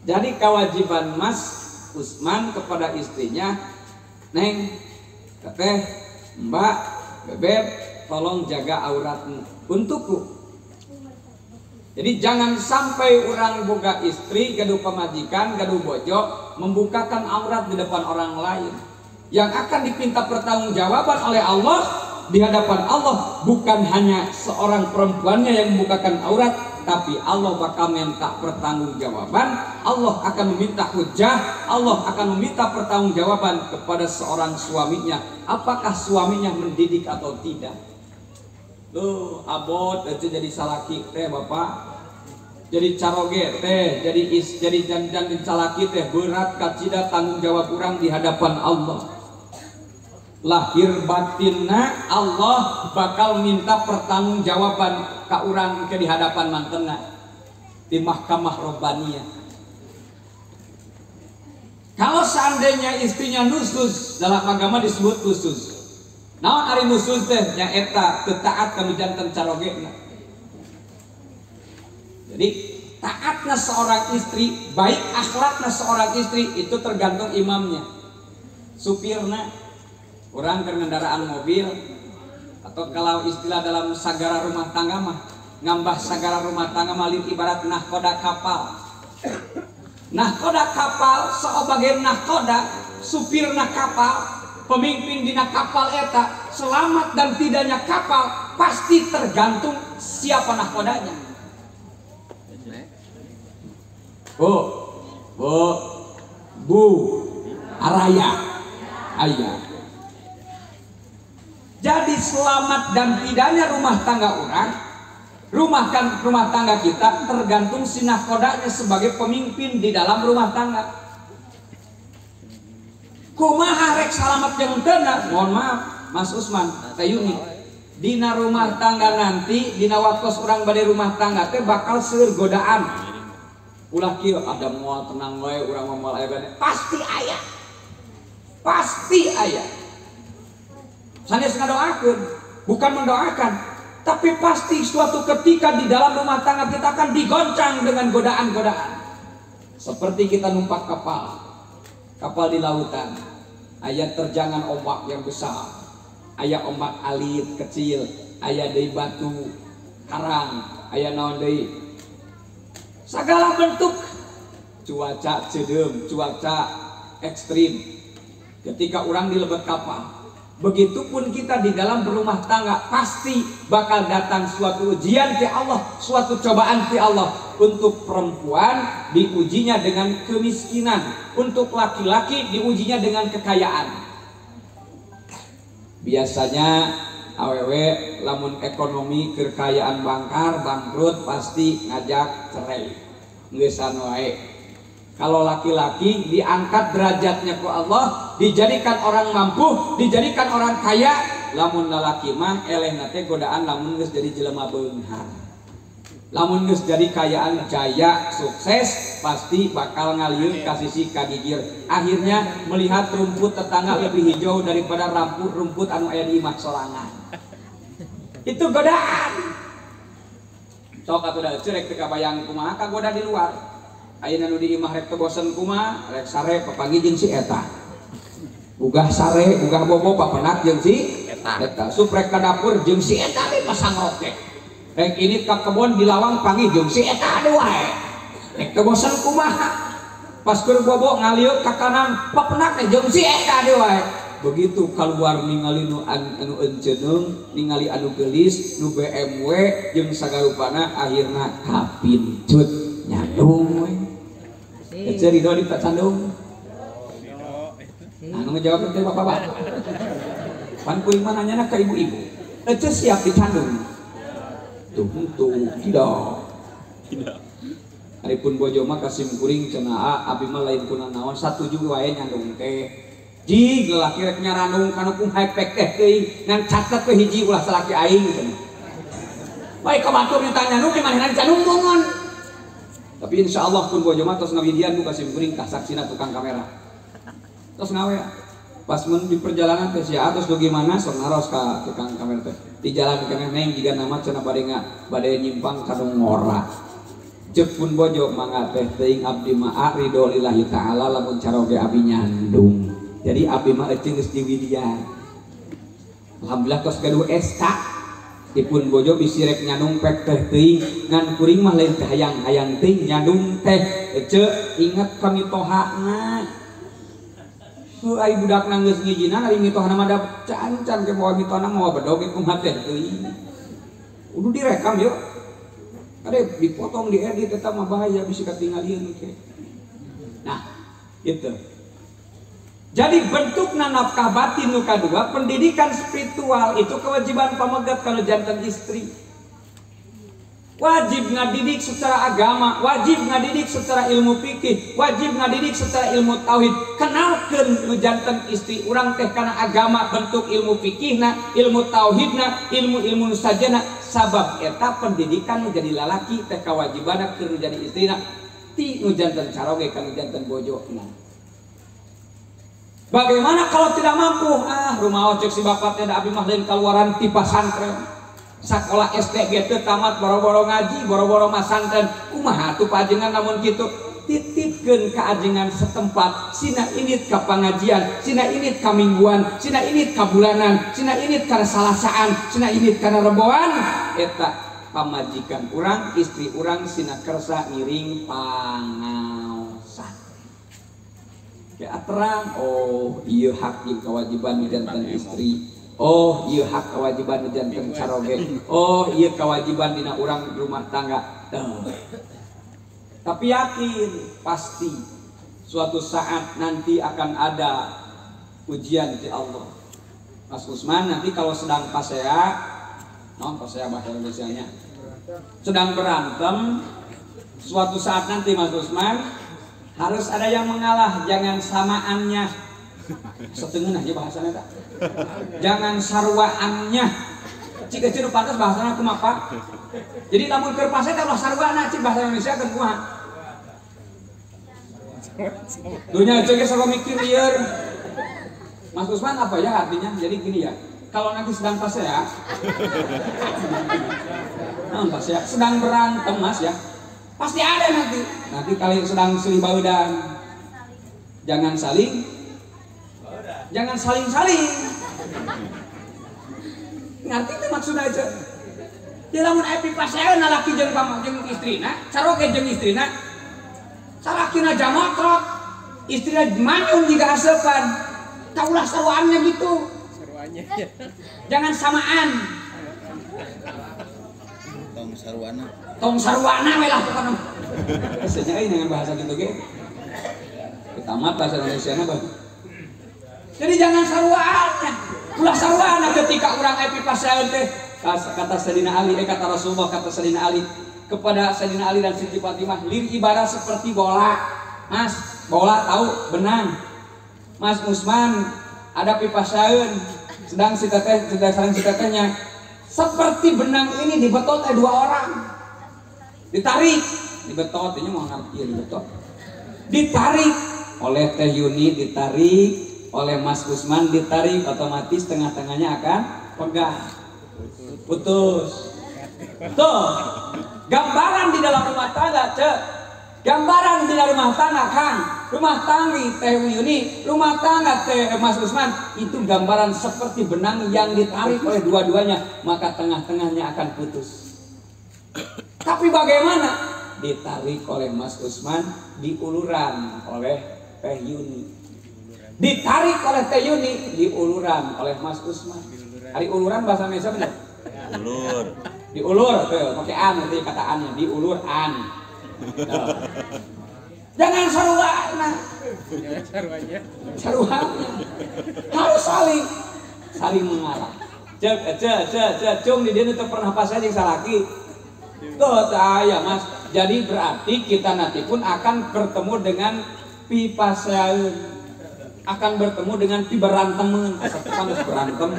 Jadi kewajiban Mas Usman kepada istrinya, Neng, Teteh, Mbak, Bebeb, tolong jaga auratmu untukku. Jadi jangan sampai orang boga istri, gaduh pemajikan, gaduh bojo, membukakan aurat di depan orang lain. Yang akan dipinta pertanggungjawaban oleh Allah di hadapan Allah bukan hanya seorang perempuannya yang membukakan aurat, tapi Allah bakal minta pertanggungjawaban. Allah akan meminta hujah, Allah akan meminta pertanggungjawaban kepada seorang suaminya. Apakah suaminya mendidik atau tidak? Loh, abot itu jadi salaki teh Bapak, jadi caroge teh, jadi dan salaki teh berat kacida tanggung jawab kurang di hadapan Allah. Lahir batinna Allah bakal minta pertanggungjawaban ka urang ke di hadapan mantena di mahkamah robbaniyah. Kalau seandainya istrinya nusus, dalam agama disebut nusus. Naon ari nusus teh nyaeta teu taat kanu janten carogena. Jadi taatnya seorang istri, baik akhlaknya seorang istri itu tergantung imamnya, supirna, orang kendaraan mobil, atau kalau istilah dalam sagara rumah tangga mah ngambah sagara rumah tangga malin ibarat nahkoda kapal. Nahkoda kapal seobagian nahkoda supirna kapal pemimpin dina kapal eta selamat dan tidaknya kapal pasti tergantung siapa nahkodanya. Bu Araya ayah. Jadi selamat dan tidaknya rumah tangga orang, rumah tangga kita tergantung si nahkodanya sebagai pemimpin di dalam rumah tangga. Kumaha rek selamat jeung teu? Mohon maaf Mas Usman, Teh Yuni. Dina rumah tangga nanti, dina waktos urang bade rumah tangga teh bakal seueur godaan. Ulah kieu ada moal tenang wae urang moal aya gane. Pasti aya. Pasti aya. Sanes ngadoakeun, bukan mendoakan, tapi pasti suatu ketika di dalam rumah tangga kita akan digoncang dengan godaan-godaan. Seperti kita numpak kapal di lautan, aya terjangan ombak yang besar, aya ombak alit kecil, aya deui batu karang, aya naon deui, segala bentuk cuaca cedeum, cuaca ekstrim. Ketika orang di lebet kapal, begitupun kita di dalam berumah tangga pasti bakal datang suatu ujian ti Allah, suatu cobaan ti Allah. Untuk perempuan diujinya dengan kemiskinan, untuk laki-laki diujinya dengan kekayaan. Biasanya awewe lamun ekonomi kekayaan bangkar bangkrut pasti ngajak cerai, ngeusan wae. Kalau laki-laki diangkat derajatnya ku Allah, dijadikan orang mampu, dijadikan orang kaya. Lamun lalaki mah elehna teh godaan lamun geus jadi jelema beunghar. Lamun geus jadi kayaan jaya sukses pasti bakal ngalieur ka sisi kagigir. Akhirnya melihat rumput tetangga lebih hijau daripada rumput anu aya di imah sorangan. Itu godaan. Sok atuh da cerek teu kabayang kumaha kagoda di luar. Ayeuna nu di imah rek teu bosen kumaha, rek sare papagi jeung si eta. Ugah sare, ugah bobo papenak jeung si eta. Suprek ka dapur jeung si eta we pasang roket. Rek ini ka kebon di lawang panggih jeung si eta ade wae. Rek teu bosen kumaha. Pas keur bobo ngalieur ka kanan papenak jeung si eta ade wae. Begitu keluar ningali nu anu enceunung, ningali anu geulis, nu BMW jeung sagarupana akhirna kapincut nyandung we. Ece Ridho di tak sandung. Anu ngejawab teh bapak-bapak. Pan kuing mah nanyana ka ibu-ibu. Ece siap dicandung. Tuh tidak. Aripun bojo mah kasim kuring cenah abi mah lain kuna naon satuju wae nyandung teh. Jig laki rek nyaranung kana kumaha pek teh teuing ngan catet we hiji ulah salaki aing cenah. Bae ka batur ditanya nu di manehna dicandung mongon. Tapi insya Allah pun bojo mah tos ngawidian nu kasim kuring ka saksina tukang kamera. Tos ngawe pas mun di perjalanan teh sia atos bagaimana sok ngaros ka tukang kamera teh. Di jalan keneh neng jiga nama cenah bade nyimpang kadung ngora. Ceuk pun bojo mangga teh teuing abdi mah ridho lillahi taala lamun caroge abi nyandung. Jadi abdi mah eceung geus diwidian. Alhamdulillah tos gaduh SK. Dipun bojo bisi rek nyandung pek teh teuing ngan kuring mah lain teh hayang-hayang teuing nyandung teh ece inget ka mitohana. Ai budakna geus ngijina ari mitohana mah da cancan ke bawa mitohana mah bedog kumaha teh teuing. Kudu direkam yuk. Ade dipotong diedit eta mah bahaya bisi katingalieun ke. Nah, gitu. Jadi bentukna nafkah batin nu kadua, pendidikan spiritual itu kewajiban pamegat kalau jantan istri. Wajib ngadidik secara agama, wajib ngadidik secara ilmu fikih, wajib ngadidik secara ilmu tauhid. Kenalkeun nu jantan istri urang teh kana agama bentuk ilmu fikihna, ilmu tauhidna, ilmu-ilmu sajana. Sabab eta pendidikan nu jadi lalaki teh kawajibana keur jadi istrina ti nu jantan caroge ka nu jantan bojona. Bagaimana kalau tidak mampu? Rumah ojek si bapak tidak abi mah lain kaluaran ti pasantren. Sakola SD gitu tamat boro-boro ngaji, boro-boro masantren. Kumaha tuh pajengan namun gitu. Titipkeun ka ajengan setempat. Sina init ka pangajian, sina init ka mingguan, sina init ka bulanan, sina init ka salasaan, sina init ka reboan. Eta pamajikan urang, istri urang sina kersa ngiring pangaosan. kayak terang. Oh iya hak jeung kewajiban janten istri. Oh iya hak kewajiban janten caroge. Oh iya kewajiban dina urang rumah tangga. Tapi yakin pasti suatu saat nanti akan ada ujian di Allah. Mas Usman nanti kalau sedang pasea, pasea bahasa Indonesianya, sedang berantem, suatu saat nanti Mas Usman harus ada yang mengalah, jangan samaannya. Setengah aja bahasanya tak. Jangan sarwaannya. Jika ciri pantas bahasanya aku apa? Jadi namun kerpasnya kalau sarwana cik bahasa Indonesia kan kuah. Dunia cek sama mikir liar. Mas Usman apa ya artinya? Jadi gini ya. Kalau nanti sedang pasea, pasea sedang berantem Mas ya. Pasti ada nanti. Nanti kalian sedang silih baudan. Jangan saling ngerti itu maksudnya aja. Di lamun epi pasea nalaki jeung istrina, caroge jeung istrina. Sarakina jamotrot, istrina manyun jika asepan. Taulah sarwaannya gitu. Jangan samaan. Tong sarwana we lah pokona. Biasanya ini dengan bahasa gitu ge. Ketamat bahasa Indonesia na, Bang. Jadi jangan sarwaannya. Ulah sarwana ketika orang epi pasean teh kata Sayyidina Ali, kata Rasulullah, kata Sayyidina Ali kepada Sayyidina Ali dan Siti Fatimah, lir ibarat seperti bola. Mas, bola tahu benang. Mas Usman ada pipasaeun sedang si tetehnya seperti benang ini dibetot dua orang. Ditarik, dibetot ini mau ngerti ya dibetot. Ditarik oleh Teh Yuni, ditarik oleh Mas Usman, ditarik otomatis tengah-tengahnya akan pegang. Putus. Tuh. Gambaran di dalam rumah tangga, cek. Gambaran di dalam rumah tangga, Kang. Rumah tangga Teh Yuni, rumah tangga Teh Mas Usman, itu gambaran seperti benang yang ditarik oleh dua-duanya, maka tengah-tengahnya akan putus. Tapi bagaimana? Ditarik oleh Mas Usman, diuluran oleh Teh Yuni. Ditarik oleh Teh Yuni, diuluran oleh Mas Usman. Hari uluran bahasa Indonesia benar? Ulur. Diulur tuh, pakai an nanti kataannya, diulur an. Jangan sarwana. Sarwana. Harus saling mengalah. Cung di dia itu pernah pas aja salaki. Tuh saya Mas. Jadi berarti kita nanti pun akan bertemu dengan pipaseun. Akan bertemu dengan pi berantemen. Asal kita harus berantem.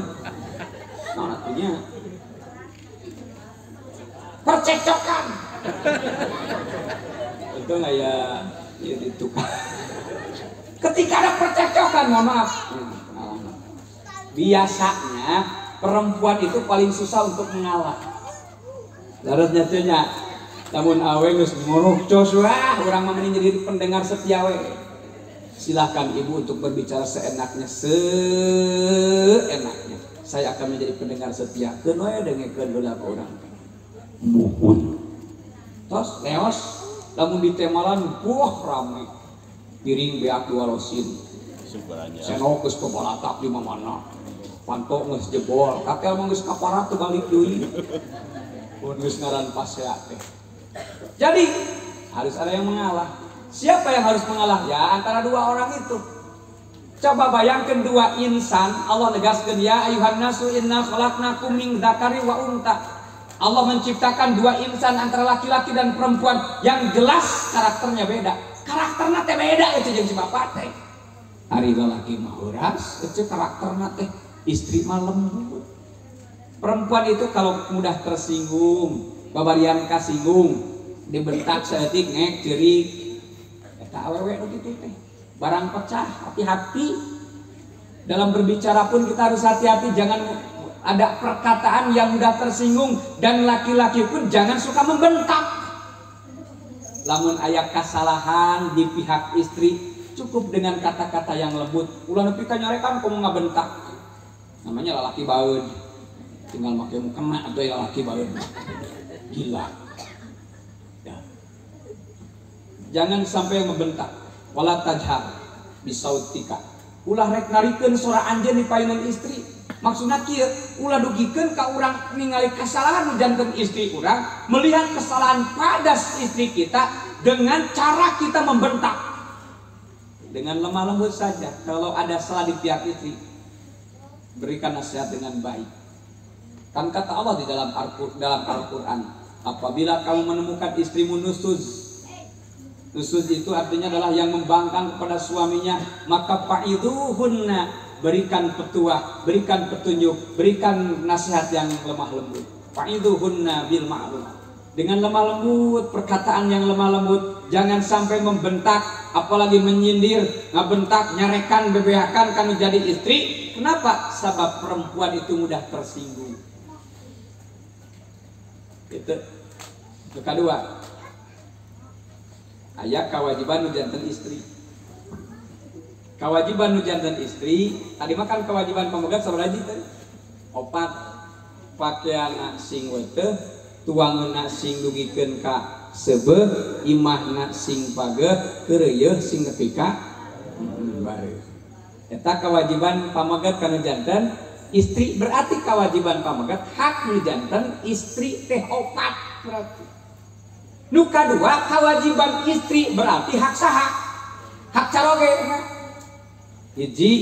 Nah artinya percekcokan. Itu nggak ya itu kan. Ketika ada percekcokan, mohon maaf, biasanya perempuan itu paling susah untuk mengalah. Daratnya tanya, namun awe geus nguruh cos wah, urang mah jadi pendengar setia we. Silahkan ibu untuk berbicara seenaknya, Saya akan menjadi pendengar setia. Keun we dengekeun heula ka urang. Muhun. Tos leos lamun di temalan rame. Piring beak dua losin. Senok geus pebalatak di mana. Panto geus jebol, kakel mah geus kaparat teu balik deui. Mun geus ngaran pasea teh. Jadi harus ada yang mengalah. Siapa yang harus mengalah? Ya antara dua orang itu. Coba bayangkan dua insan, Allah negaskeun ya ayuhan nasu inna khalaqnakum min dzakari wa unta. Allah menciptakan dua insan antara laki-laki dan perempuan yang jelas karakternya beda. Karakternya teh beda itu jeung si bapak teh. Ari laki mah huras, itu karakternya teh istri mah lembut. Perempuan itu kalau mudah tersinggung, babarian kasinggung, dibentak saeutik ngek ceurik. Eta awewe nu kitu teh. Barang pecah, hati-hati. Dalam berbicara pun kita harus hati-hati, jangan ada perkataan yang mudah tersinggung, dan laki-laki pun jangan suka membentak. Lamun aya kesalahan di pihak istri, cukup dengan kata-kata yang lembut. Ulah nepi ka nyarekan komo ngabentak. Namanya lalaki baeud. Tinggal make mukena atuh lalaki baeud. Gila. Ya. Jangan sampai membentak. Wala tajhar. bisautika ulah rek narikeun suara anjeun di paeunun istri. Maksudna kieu ulah dugikeun ka urang ningali kesalahan nu janten istri urang, melihat kesalahan pada istri kita dengan cara kita membentak dengan lemah lembut saja. Kalau ada salah di pihak istri, berikan nasihat dengan baik. Kan kata Allah di dalam Al-Quran, apabila kamu menemukan istrimu nusuz itu artinya adalah yang membangkang kepada suaminya, maka fa'idhuhunna, berikan petua, berikan petunjuk, berikan nasihat yang lemah lembut. Fa'idhuhunna bil ma'ruf, dengan lemah lembut, perkataan yang lemah lembut. Jangan sampai membentak, apalagi menyindir, ngabentak, nyarekan, bebeakan kan jadi istri. Kenapa? Sebab perempuan itu mudah tersinggung. Itu kedua, aya kewajiban nu janten istri. Kewajiban nu janten istri tadi makan kewajiban pamegat sabaraha tadi? 4. Pakaian sing weteh, tuangeuna sing dugikeun ka seubeuh, imahna sing pageh, keureuh sing nepi ka bareuh. Eta kewajiban pamegat kana janten istri. Berarti kewajiban pamegat hak nu janten istri teh 4 berarti. Nu kadua kewajiban istri berarti hak saha? Hak caroge. Hiji,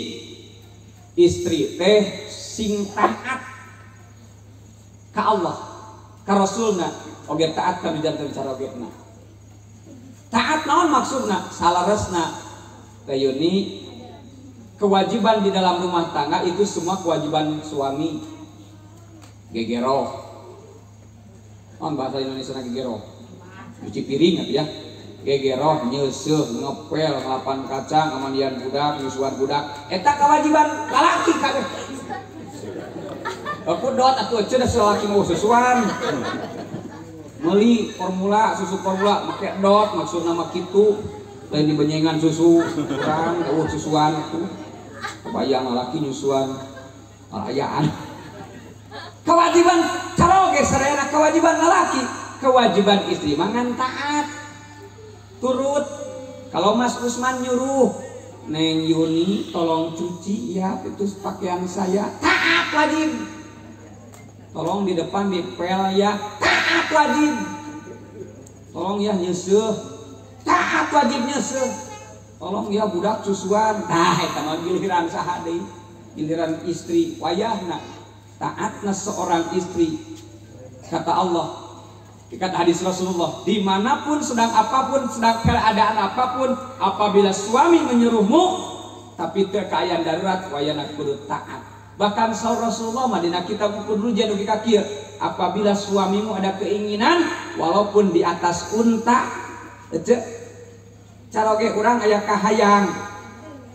istri teh sing taat ka Allah, ka Rasulna, oge taat ka janten carogena. Taat naon maksudna? Salaresna kayuni kewajiban di dalam rumah tangga itu semua kewajiban suami. Gegeroh. On bahasa Indonesia gegeroh. Cuci piring ya, gegeroh, nyeusuh, ngepel, ngelapan kacang, amandian budak, nyusuan budak. Eta kewajiban lalaki kabeh. Aku dot atuh cenah salaki mau susuan. Meuli formula, susu formula make dot maksudna mah kitu. Lain dibenyengan susu, urang susuan atuh. Kebayang lalaki nyusuan alayaan. Kewajiban caroge sarayana kewajiban lalaki. Kewajiban istri mangan taat, turut. Kalau Mas Usman nyuruh Neng Yuni tolong cuci ya itu pakaian saya, taat wajib. Tolong di depan dipel ya, taat wajib. Tolong ya nyeusuh, taat wajib nyeusuh. Tolong ya budak susuan, nah eta mah giliran saha deui? Giliran istri wayahna taatna seorang istri. Kata Allah, kata hadis Rasulullah, dimanapun sedang apapun, sedang keadaan apapun, apabila suami menyuruhmu tapi keadaan darurat, wayana kudu taat. Bahkan saur Rasulullah madina kita kudu ruja dugi ka kieu, apabila suamimu ada keinginan walaupun di atas unta, caroge urang aya kahayang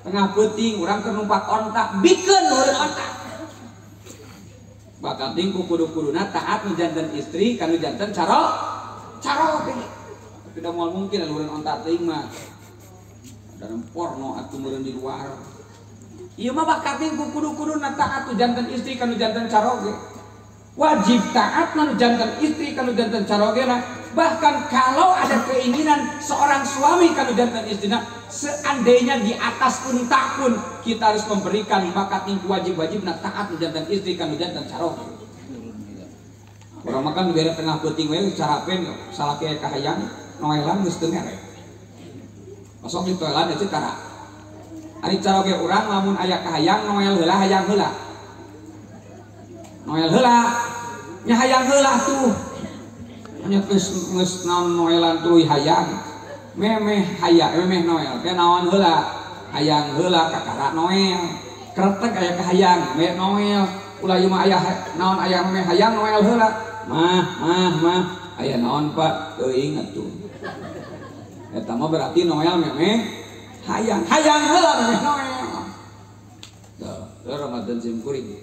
tengah peuting urang keur numpak onta, bikeun nureun onta. Bahkan tingku kudu-kuduna taat nu janten istri kanu janten caroge. Tidak mau mungkin lureun onta teuing mah dalam porno atuh meureun di luar. Ieu mah bakat tingku kudu-kuduna taat nu janten istri kanu janten caroge. Wajib taat nu janten istri kanu janten carogena. Bahkan kalau ada keinginan seorang suami kanu janten istrina, seandainya di atas unta pun kita harus memberikan bakat tingku wajib-wajibna taat nu janten istri kanu janten caroge. Urang makan di daerah tengah peuting we carapen salaki aya kahayang noelan geus teu mere. Masuk di toilet eta cara. Ari caroge urang lamun aya kahayang noel heula hayang heula. Noel heula nya hayang heula tuh. Nya geus naon noelan tuluy hayang. Memeh hayang memeh noel teh naon heula? Hayang heula kakara noel. Kretek aya kahayang me noel. Ulah ieu mah aya naon aya memeh hayang noel heula. Mah aya naon Pak? Teuing atuh. Eta mah berarti noel memeh hayang heula memeh noel. Tuh, Ramadan sim kuring.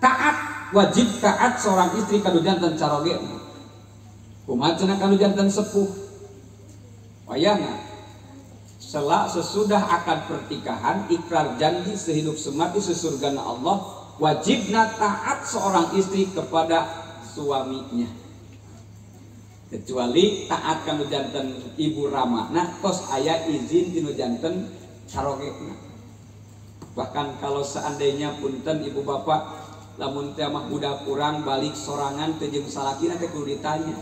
Taat, wajib taat seorang istri kanu janten caroge. Kumaha cenah kanu janten sepuh? Wayahna sesudah akad pertikahan ikrar janji sehidup semati sesurgana Allah, wajibna taat seorang istri kepada suaminya. Kecuali taat kanu janten ibu ramahna tos aya izin tinu janten carogena. Bahkan kalau seandainya punten ibu bapak lamun teh mah budak kurang balik sorangan teh jeung salakina teh kudu ditanya.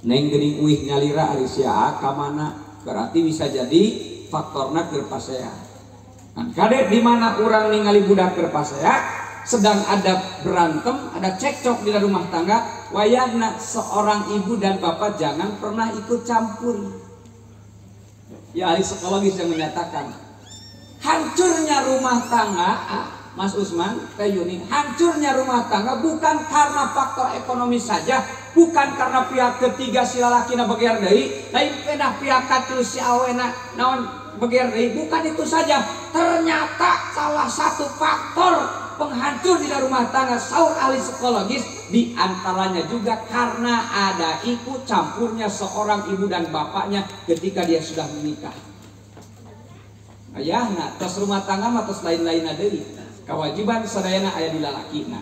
Neng geuning uih nyalira ari sia ka mana? Berarti bisa jadi faktorna keur pasea. Kan kade di mana urang ningali budak keur pasea sedang ada berantem, ada cekcok di rumah tangga, wayahna seorang ibu dan bapak jangan pernah ikut campur. Ya ahli psikologis yang menyatakan hancurnya rumah tangga, Mas Usman, Teh Yuni, hancurnya rumah tangga bukan karena faktor ekonomi saja, bukan karena pihak ketiga si lalakina beger deui, lain pedah pihak katilu si awena naon beger deui, bukan itu saja. Ternyata salah satu faktor penghancur di rumah tangga saur ahli psikologis diantaranya juga karena ada ikut campurnya seorang ibu dan bapaknya ketika dia sudah menikah. Ayahna tos rumah tangga mah tos lain-lain deui. Kewajiban sadayana aya di lalakina.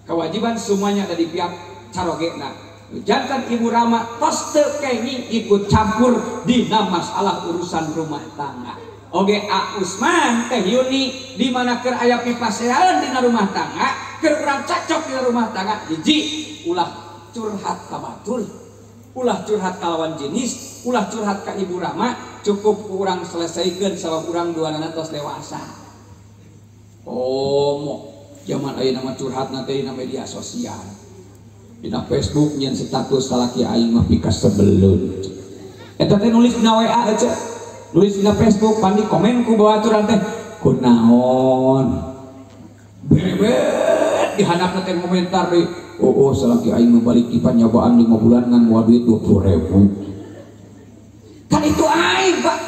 Kewajiban semuanya ada di pihak carogena. Jantan ibu Rama tos teu kenging ikut campur dina masalah urusan rumah tangga. Oge A Usman Teh Yuni di mana keur aya pipasehan dina rumah tangga, keur urang cocok dina rumah tangga, hiji ulah curhat ka batur, ulah curhat ka lawan jenis, ulah curhat ka ibu Rama, cukup urang selesaikeun sabab urang duanana tos dewasa. Oh, zaman ayeuna mah curhat nanti dina media sosial. Dina Facebook nyen status salaki aing mah pikas sebelun. Eta teh nulis dina WA aja. Nulis dina Facebook pandi komen ku babaturan teh kunaon. Berebet dihandapna teh komentar deui. Oh salaki aing mah balik ki panyabaan 5 bulan ngan moal duit 20.000. Kan itu aing, Pak.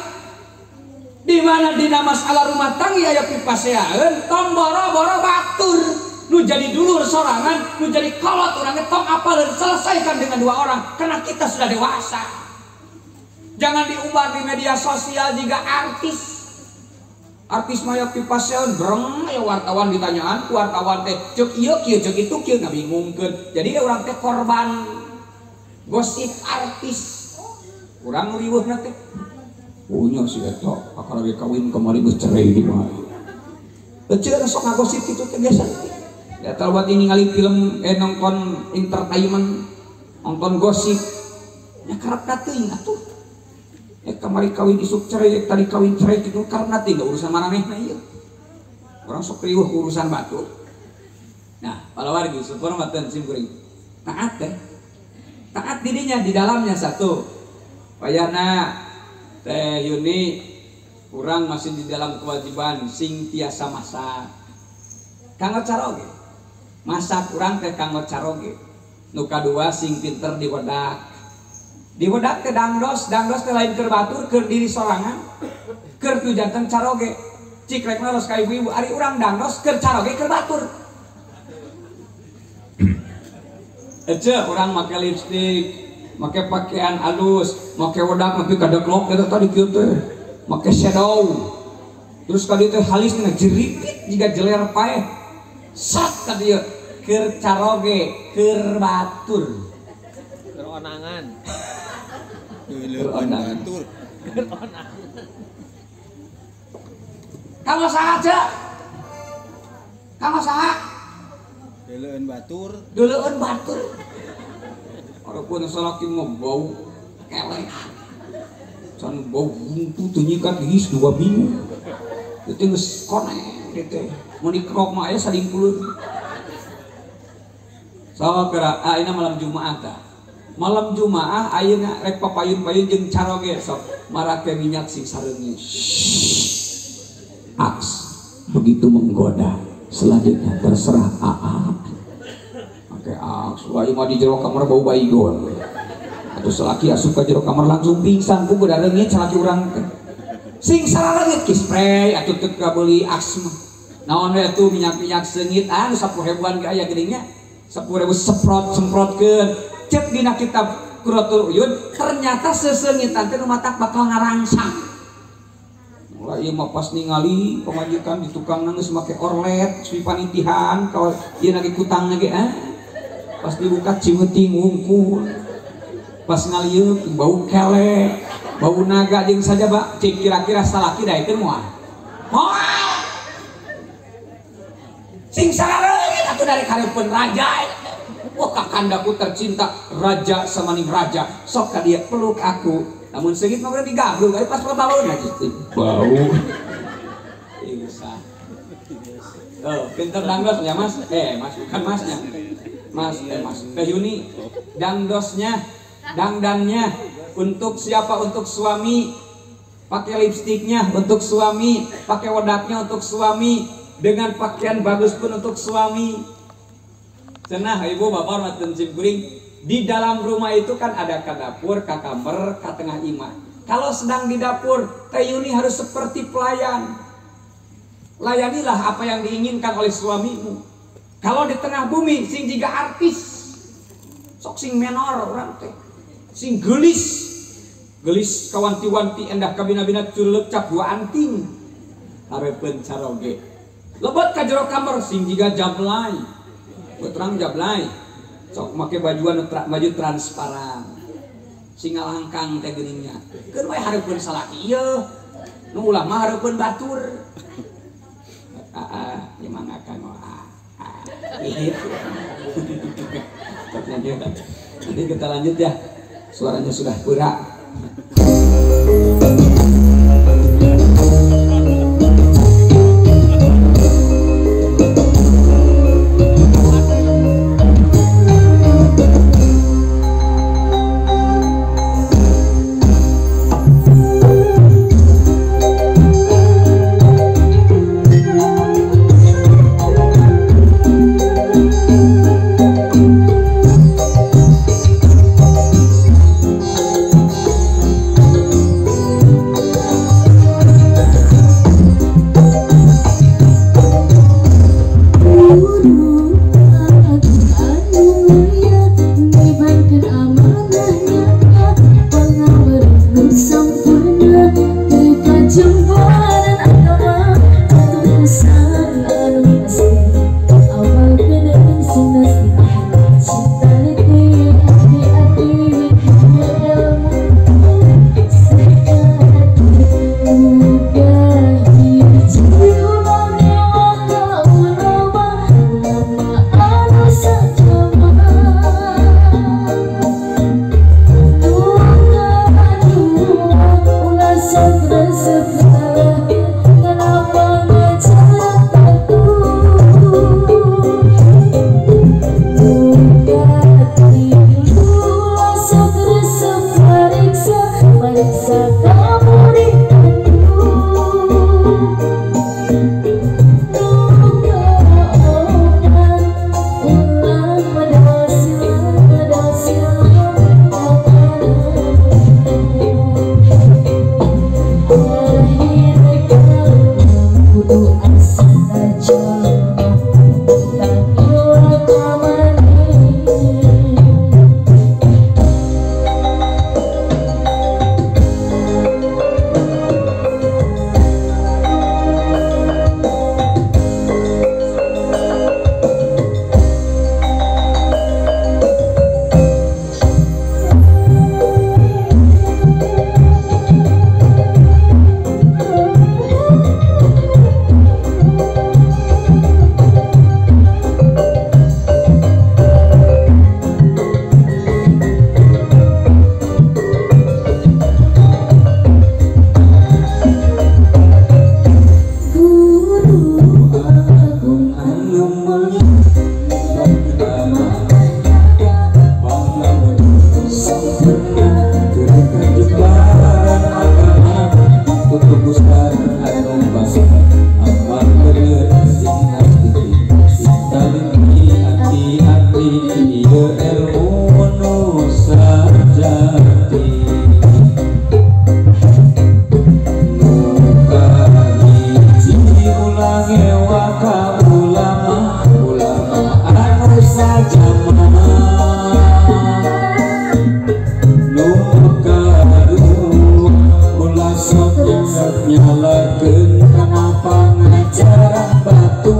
Di mana dina masalah rumah tangga aya pipaseaeun tong boro-boro batur nu jadi dulur sorangan nu jadi kolot urang tong apaleun selesaikan dengan 2 orang karena kita sudah dewasa. Jangan diumbar di media sosial jika artis maya pipaseaeun breng aya wartawan ditanyaan ku wartawan teh ceuk ieu kieu ceuk itu kieu ngabingungkeun. Jadi urang teh korban gosip artis. Urang riweuhna teh punya si eta akar lagi kawin kemarin geus cerai di mana. Eceu sok ngagosip kitu teh biasa. Ya tah buat ini ngali film nonton entertainment, nonton gosip. Ya karep teuing atuh. Kamari kawin isuk cerai, tadi kawin cerai kitu karena tinggal urusan maranehna ieu. Orang sok riweuh urusan batur. Nah, palawargi syukur mah teu sim kuring. Taat teh. Taat dirinya di dalamnya satu. Wayahna Teh Yuni kurang masih di dalam kewajiban sing tiasa masak kanggo caroge masak kurang teh kanggo caroge nu kadua sing pinter diwedak teh dangdos teh lain keur batur keur diri sorangan keur tu janten caroge cikrekna ros ka ibu-ibu ari urang dangdos keur caroge keur batur ece urang make lipstik make pakaian halus, make wedak tapi kadeklok eta tadi kieu teh. Make shadow. Terus kali teh halisna jeripit jiga jeler paeh. Sat ka dieu keur caroge, keur batur. Keur onangan. Keur onangan. Keur onangan. Kamu saha aja? Kamu saha? Deuleun batur. Deuleun batur. Walaupun salaki mah bau kelek, can bau buntu teu nyikat his 2 minggu, itu geus koneng gitu. Mau dikrok mah aya salingkuleun. Sawa kira ayeuna malam Jumaah tah. Malam Jumaah ayeuna rek papayun-payun jeung caroge sok marake minyak sing sareungnya. Aks begitu menggoda. Selanjutnya terserah AA. Wah, mah di jero kamar bau baygon. Atuh salaki asup ka jero kamar langsung pingsan ku beuda leungit salaki urang teh. Sing saraleungit ki spray atuh teu kabeuli asma. Naon we atuh minyak-minyak seungit anu 10.000-an ge aya gedengnya. 10.000 semprotkeun. Cek dina kitab Quratul Uyun ternyata seseungitan teh nu matak bakal ngarangsang. Mulai ieu mah pas ningali pamajikan di tukang geus make orlet, suwi panitihan ka ieu lagi kutangna ge pas dibuka cimuting ngungkul pas ngaliuk bau kelek bau naga jeung saja Pak cik kira-kira salaki daekeun moal sing sarareuh atuh dari kareupeun raja. Wah kakandaku tercinta raja samaning raja sok ka dieu peluk aku namun segitu mah digablung ari pas babauna gitu bau insya oh pinter dangdos ya mas mas bukan masnya mas Teh Yuni dangdosnya dangdannya untuk siapa untuk suami pakai lipstiknya untuk suami pakai wedaknya untuk suami dengan pakaian bagus pun untuk suami. Cenah ibu bapak hormat sim kuring di dalam rumah itu kan ada ke dapur, ke kamar, ke tengah imah. Kalau sedang di dapur, Teh Yuni harus seperti pelayan. Layanilah apa yang diinginkan oleh suamimu. Kalau di tengah bumi, sing jiga artis, sok sing menor orang teh, sing gelis kawanti-wanti endah kabina-bina curleup cap dua anting, hareupeun caroge. Lebet ka jero kamar sing jiga jablay, terang jablay, sok make baju transparan, sing ngalangkang teh geuninnya. Keur we hareupeun salaki ieu, nu ulah mah hareupeun batur. Dimangakan nanti kita lanjut ya, suaranya sudah pura. Batu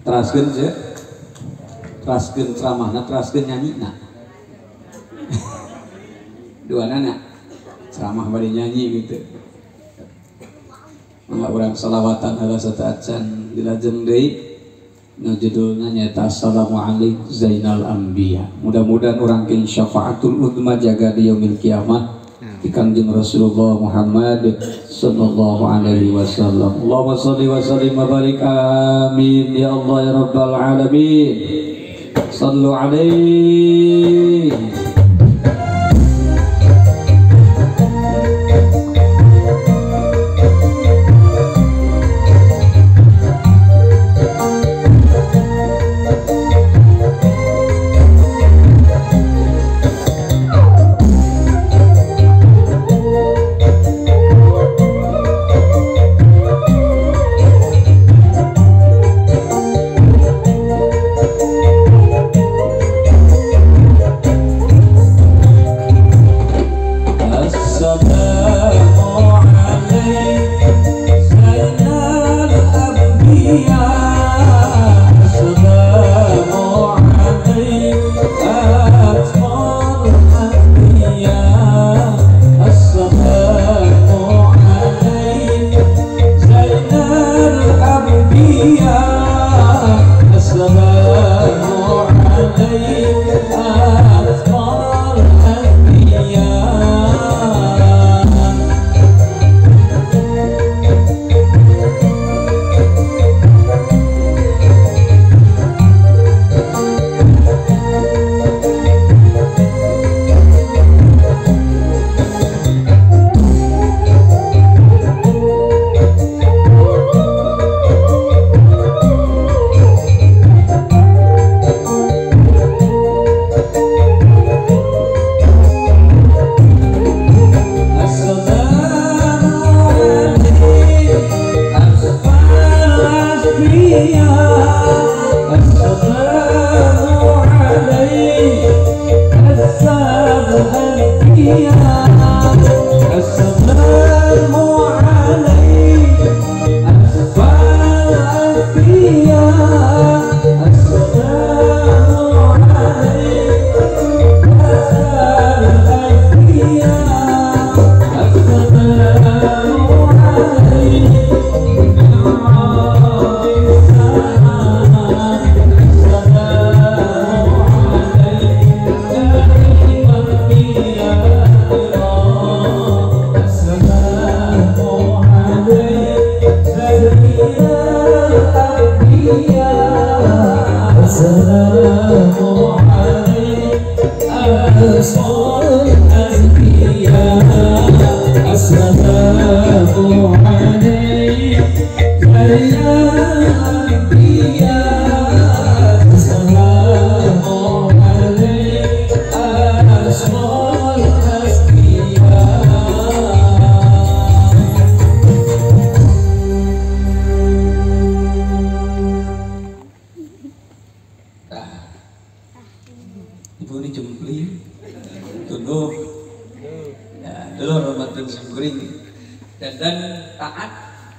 Teraskeun je, teraskeun ceramahna, teraskeun nyanyina. Dua nana ceramah bade nyanyi gitu. Mangga urang salawatan heula sataacan dilajeng deui nu judulna nyaeta Assalamualaikum Zainal Anbiya. Mudah-mudahan urang keun syafaatul uzma jaga di yaumil kiamah di Kangjeng Rasulullah Muhammad sallallahu alaihi wasallam. Allahumma shalli wa sallim wa barik amin ya Allah ya rabbal alamin. Sallu alaihi.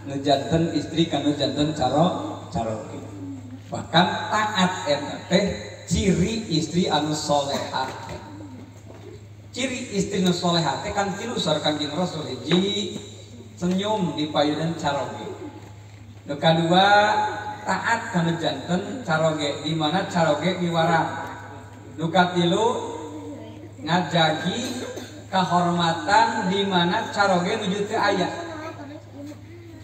Ngejanten istri kanu janten caroge. Bahkan taat eta teh ciri istri anu solehah. Ciri istri anu solehah teh kan tilu sar Kangjeng Rasul. Hiji senyum di payunan caroge. Nu kadua taat kanu janten caroge, di mana caroge miwarang. Nu katilu ngajagi kehormatan di mana caroge nuju teu aya.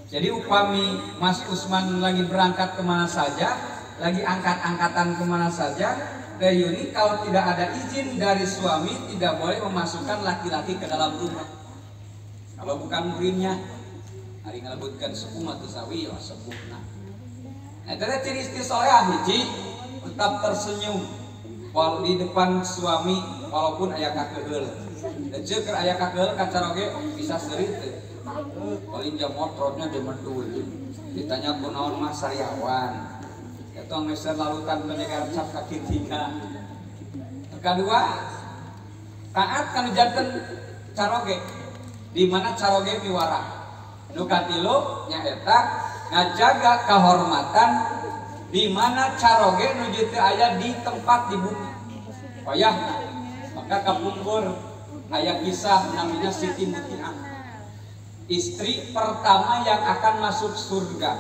Jadi upami Mas Usman lagi berangkat kemana saja, lagi angkat-angkatan kemana saja, Yuni kalau tidak ada izin dari suami tidak boleh memasukkan laki-laki ke dalam rumah. Kalau bukan muridnya, hari ngelebutkan sepuh mah teu sawi ya sepuhna. Nah, tadi ciri istri solehah hiji tetap tersenyum walau di depan suami walaupun aya kakeul. Da ceuk keur aya kakeul kacaroge bisa seurit teu. Paling jam motornya jam medul. Ditanya kunaon mah sariawan. Eta geus larutan mendengar cap kaki tiga. Kedua, taat kana janten caroge. Di mana caroge miwara. Nu katilu nyaeta ngajaga kehormatan di mana caroge nuju teu aya di tempat di bumi. Payahna maka kapungkur aya kisah namanya Siti Mutiah. Istri pertama yang akan masuk surga.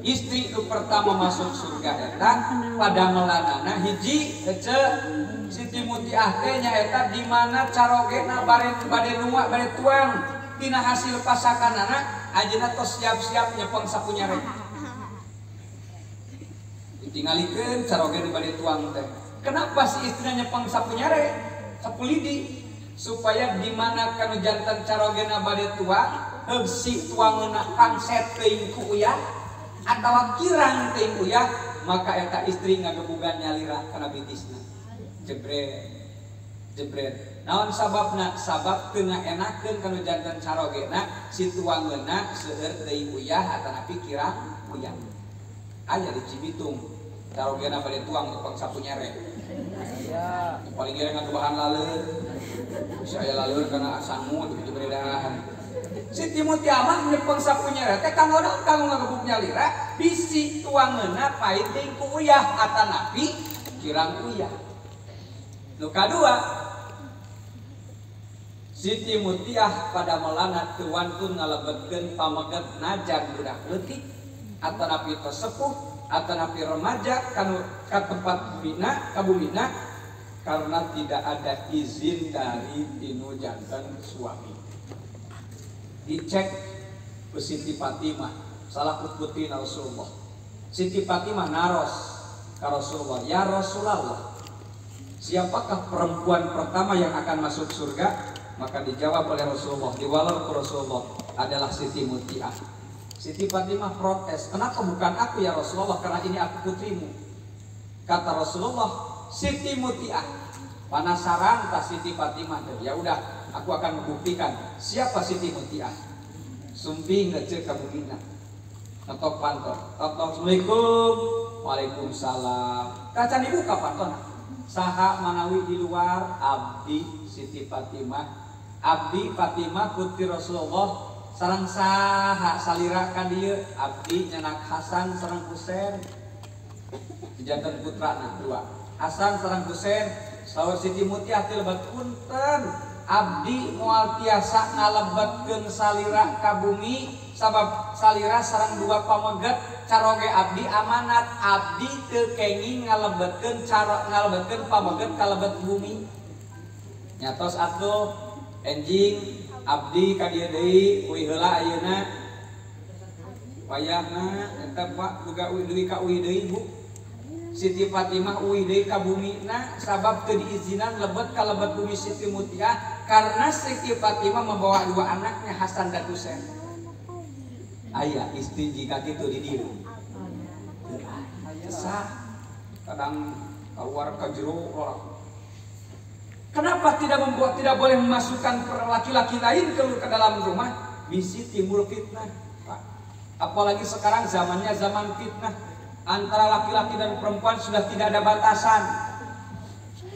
Istri itu pertama masuk surga eta pada melanana hiji ece Siti Mutiah teh nyaeta di mana carogena bade nuak bade tuang tina hasil pasakanana ajeuna tos siap-siap nyepeng sapunyare. Ditingalikeun caroge nu bade tuang teh. Kenapa si istrina nyepeng sapunyare? Sapulidi supaya di mana kanu janten carogena bade tuang heug si tuangeuna kangset teuing ku uyah atawa kirang teuing uyah maka eta istri ngagebugan nyalira kana bitisna. Jebret naon sababna sabab teu ngaenakeun kanu janten carogena si tuangeuna seueur teuing uyah atanapi kirang uyah. Aya di Cibitung carogena bade tuang tepang sapunyare. Aya paling kira ngagebahan laleur. Si aya laleur kana sangu begitu beredahan. Siti Mutiah mah nyepeng sapunyare teh kanggo naon kanggo ngagebuk nyalira bisi tuangeuna pae teuing ku uyah atanapi kirang uyah. Nu kadua, Siti Mutiah pada melana teu wantun ngalebetkeun pameget najan budak leutik atanapi sepuh atanapi remaja kanu ka tempat bumina karena tidak ada izin dari tinu janten suami. Dicek ke Siti Fatimah salah putri Rasulullah. Siti Fatimah naros ka Rasulullah, ya Rasulullah, siapakah perempuan pertama yang akan masuk surga? Maka dijawab oleh Rasulullah, diwalar ke Rasulullah adalah Siti Mutiah. Siti Fatimah protes, kenapa bukan aku ya Rasulullah, karena ini aku putrimu. Kata Rasulullah, Siti Mutiah. Penasaran tak Siti Fatimah? Ya udah, aku akan membuktikan siapa Siti Mutiah. Sumping ngecek kabugina, ngetok pantun, Assalamualaikum, waalaikumsalam. Kaca dibuka pantun. Saha manawi di luar abdi Siti Fatimah. Abdi Fatimah putri Rasulullah sareng saha salira ka dieu abdi nyanak Hasan sareng Husain. Janten putrana dua. Hasan sareng Husain saur Siti Mutiah teh lebat punten. Abdi moal tiasa ngalebetkeun salira ka bumi sabab salira sareng dua pameget caroge abdi amanat abdi teu kenging ngalebetkeun pameget ka lebet bumi. Nyatos atuh enjing abdi ka dieu deui uwi heula ayeuna wayahna eta Pak boga uwi ka uwi deui Bu. Siti Fatimah uwi deui ka bumina sabab teu diizinan lebet ka lebet bumi Siti Mutiah karena Siti Fatimah membawa dua anaknya Hasan dan Husain. Aya istri jika kitu di dieu. Sah kadang keluar ke jero orang. Kenapa tidak boleh memasukkan laki-laki lain ke dalam rumah? Bisi timbul fitnah. Apalagi sekarang zamannya zaman fitnah. Antara laki-laki dan perempuan sudah tidak ada batasan.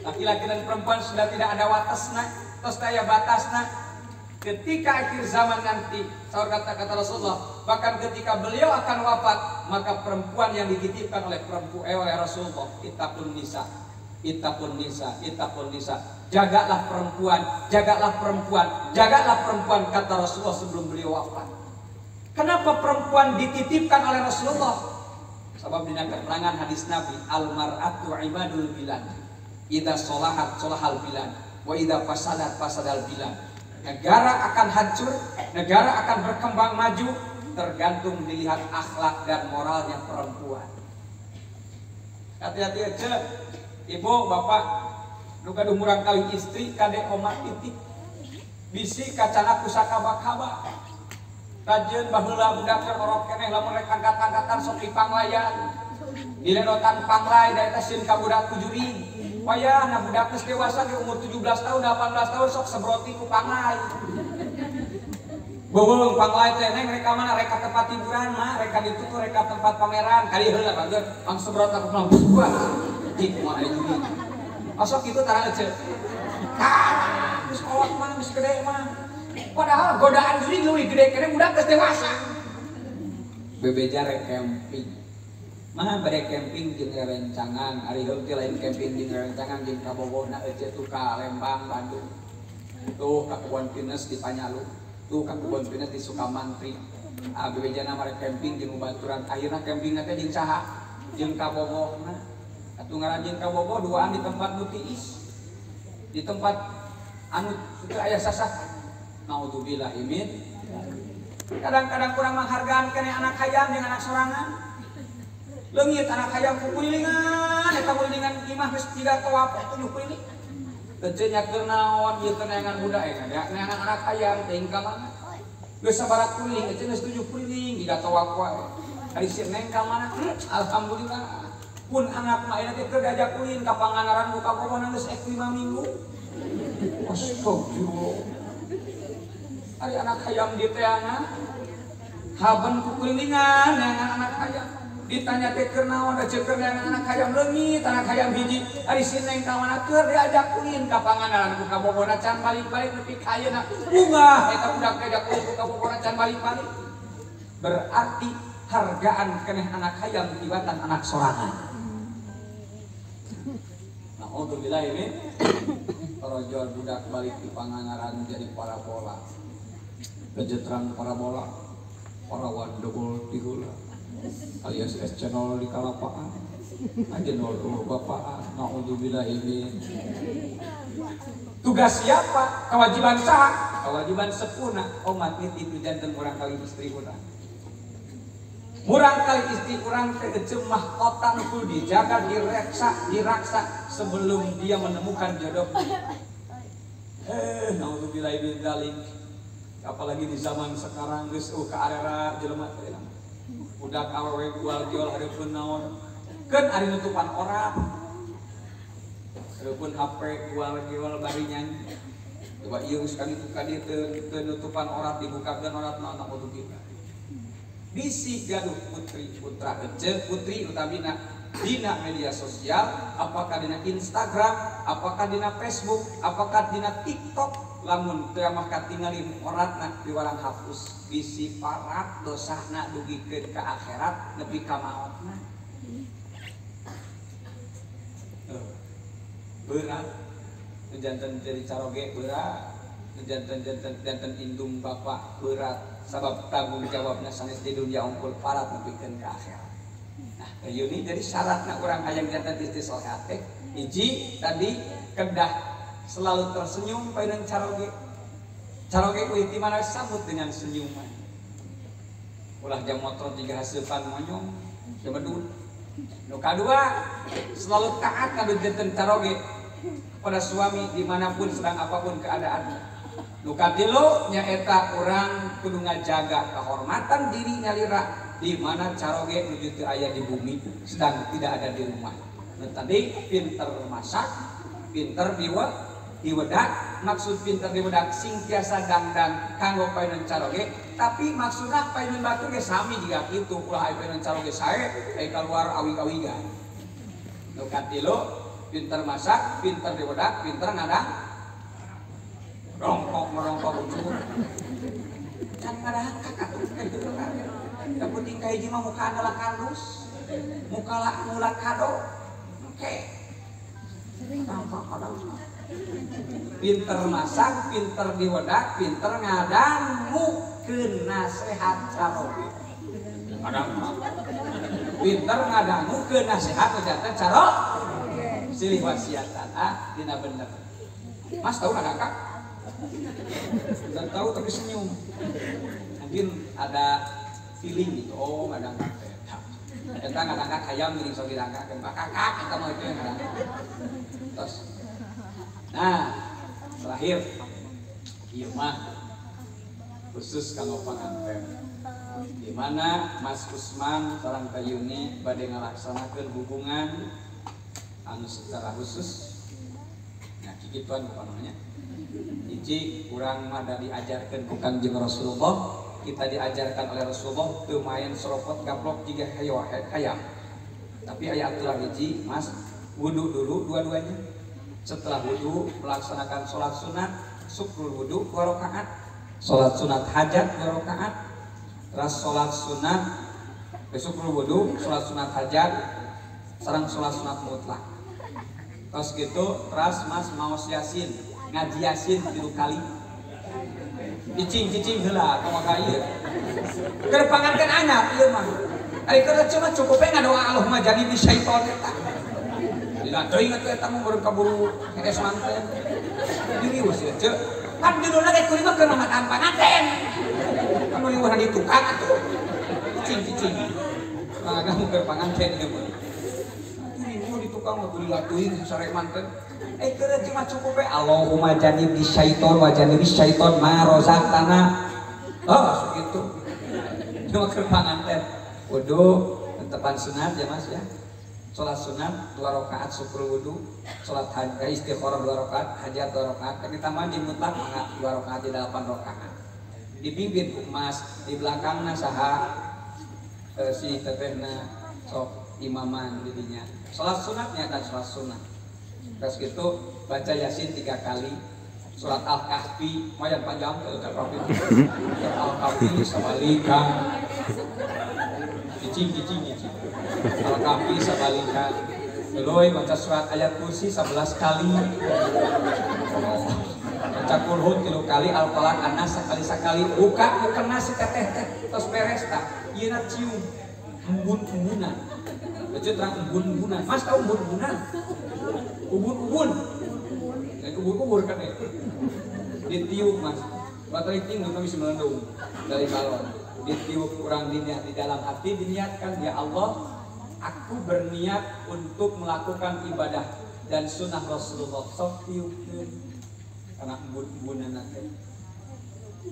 Laki-laki dan perempuan sudah tidak ada watasna, terus daya batasna. Ketika akhir zaman nanti, saur kata Rasulullah, bahkan ketika beliau akan wafat, maka perempuan yang dititipkan oleh Rasulullah, ittaqun nisa, ittaqun nisa, ittaqun nisa. Jagalah perempuan, jagalah perempuan, jagalah perempuan, kata Rasulullah sebelum beliau wafat. Kenapa perempuan dititipkan oleh Rasulullah? Sebab di keterangan hadis Nabi, al-mar'atu ibadul bilad. Idza sholahat sholahal bilad, wa idza fasadat fasadal bilad. Negara akan hancur, negara akan berkembang maju tergantung dilihat akhlak dan moralnya perempuan. Hati-hati aja, ibu, bapak, nu gaduh murang kali istri, kade omat titik. bisi kacana pusaka bakaba rajin baheula budak keur orok keneh lamun rek angkat-angkatan sok dipanglayan diledotan panglay da eta sieun ka budak kujuri wayahna budak geus dewasa ge umur 17 tahun 18 tahun sok sebroti ku panglay beubeung panglay teh neng reka mana reka tempat hiburan mah reka ditu tuh reka tempat pameran kali heula bageun pang sebrot aku pulang buah dik moal aya juri asok kitu tarang ece geus kolot mah geus gede mah padahal godaan juri leuwih gede keneh budak geus dewasa bebeja rek camping mah bade camping jeung rencangan ari heuh teh lain camping jeung rencangan jeung kabogona ece tuh ka Lembang Bandung tuh ka kebon pinus di Panyalu tuh ka kebon pinus di Sukamantri bebeja na rek camping jeung baturan akhirna camping teh jeung saha jeung kabogona atuh ngaran jeung kabogo duaan di tempat nu tiis di tempat anu teu aya sasah naudzubillah imin kadang-kadang kurang menghargaan keneh anak hayam jeung anak sorangan leungit anak hayam ku kulilingan eta kulilingan imah geus 3 tawaf 7 kuliling teu nyakeun naon ieu teh neangan budak neangan anak hayam teuing ka mana geus sabaraha kuliling teh geus 7 kuliling 3 tawaf wae ari si neng ka mana alhamdulillah pun anak mah teh keur diajak ulin ka Pangandaran buka pokona geus 5 minggu astagfirullah ari anak hayam di teh haben ku kulilingan neangan anak hayam ditanya teh keur naon da ceuk neangan anak hayam leungit anak hayam hiji ari si neng ka mana keur diajak ulin ka Pangandaran buka pokona can balik-balik nepi ka ayeuna bunga eta budak diajak ulin buka pokona can balik-balik berarti hargaan keneh anak hayam tibatan anak sorangan. Alhamdulillah ini rojol budak balik di Pangandaran jadi parabola kejetran parabola parawan double tihula alias es channel di kalapaan aja nol bapaan naudzubillah ini tugas siapa kewajiban saha kewajiban sepuna umat itu janten urang kali istri urang murang kali istri kurang teh mahkota nu dijaga diraksa sebelum dia menemukan jodohnya. Naudzubillah min dzalik. Apalagi di zaman sekarang geus ka arera jelema teh. Budak awewe jual hareupeun naon. Keun ari nutupan orang. Hareupeun HP jual bari nyanyi. Coba ieu geus kaditu teu nutupan orang dibukakeun orang naon naudzubillah. Bisi gaduh putri putra ece putri utamina dina media sosial apakah dina Instagram apakah dina Facebook apakah dina TikTok lamun teu mah katingalin oratna di warang hapus bisi parat dosana dugikeun ka akhirat nepi ka maotna berat janten jadi caroge berat janten indung bapak berat sabab tanggung jawabna sanes di dunia unggul parat nepikeun ka akhirat. Nah, kayu ini jadi syaratna urang hayang janten istiqomah teh hiji tadi kedah selalu tersenyum paeun caroge. Caroge kuwi ti mana sambut dengan senyuman. Ulah jam motor jiga haseupan monyong jemedun. Nu kadua selalu taat ka janten caroge pada suami dimanapun sedang apapun keadaannya. Nuka tilu nyaeta orang kudu ngajaga kehormatan diri nyalira di mana caroge nuju teu aya di bumi sedang tidak ada di rumah. Nah, tadi pinter masak, pinter diwedak, maksud pinter diwedak sing tiasa dangdang kanggo paeun caroge, tapi maksudna paeun batu ge sami jiga kitu ulah aya paeun caroge sae aya keluar awig-awigan. Nuka tilu pinter masak, pinter diwedak, pinter ngadang rongkok merongkok ujung can ngadahan kakak itu yang penting kayak hiji mah muka adalah kardus muka lah kado oke tampak kadang pinter masak pinter diwedak pinter ngadangukeun nasehat caroge kadang pinter ngadangukeun nasehat janten caro silih wasiatan dina bener mas tahu ada kak dan tahu tapi senyum mungkin ada feeling gitu oh ngadangkat kita ngadangkat hayam gini so dirangkat kakak kita mau itu yang ngadangkat terus nah terakhir Ieu mah khusus kanggo panganten. Di mana Mas Usman sareng Teh Yuni bade ngalaksanakeun hubungan anu secara khusus. Nah, kikituan apa namanya? Hiji urang mah da diajarkeun ku Kangjeng Rasulullah, kita diajarkan oleh Rasulullah teu main seropot gaplok jiga hayam. Tapi aya aturan hiji, Mas, wudu dulu dua-duanya. Setelah wudu melaksanakan sholat sunat, syukrul wudu 2 rakaat, sholat sunat hajat 2 rakaat, terus sholat sunat syukrul wudu, sholat sunat hajat, sareng sholat sunat mutlak. Terus gitu, terus Mas maos yasin, ngaji yasin 3 kali. Cicing heula kumaha ieu. Keur panganten anyar ieu mah. Ari keur cuma cukup ngadoa Allahumma jadi di syaiton eta. Dina teuing atuh eta mah meureun kaburu hees manten. Dirius ya, ceuk. Kan judulna ge kuring mah keur mamataan panganten. Anu liwah di tukang atuh. Cicing. Nah, kamu keur panganten ieu mah. Dirimu di tukang mah kudu dilatuin sare manten. Keur cuma cukup Allahumma janib di syaiton wa janib syaiton ma rozaqtana. Oh, segitu. Cuma keur panganten. Wudu tepan sunat ya Mas ya. Salat sunat 2 rakaat syukur wudu, salat istikharah 2 rakaat, hajat 2 rakaat, kan ditambah di mutlak 2 rakaat di 8 rakaat. Dipimpin ku Mas, di belakangna saha si tetehna sok imaman didinya. Salat sunatnya dan salat sunat. Terus gitu baca Yasin 3 kali, surat Al-Kahfi lumayan panjang Al-Kahfi. Al-Kahfi sabalika. Cicing. Al-Kahfi sabalika. Tuluy baca surat ayat kursi 11 kali. Baca Qul 3 kali, Al-Falaq An-Nas sakali. Buka mukena si teteh teh tos beres tah. Ieu na cium embun-embunan. Baca terang embun-embunan. Mas tahu embun-embunan? Ubun-ubun kan ya ditiup Mas baterai tinggi kami bisa melendung dari balon ditiup kurang diniat di dalam hati diniatkan ya Allah aku berniat untuk melakukan ibadah dan sunnah Rasulullah sok tiupkeun karena embun-embunan nanti.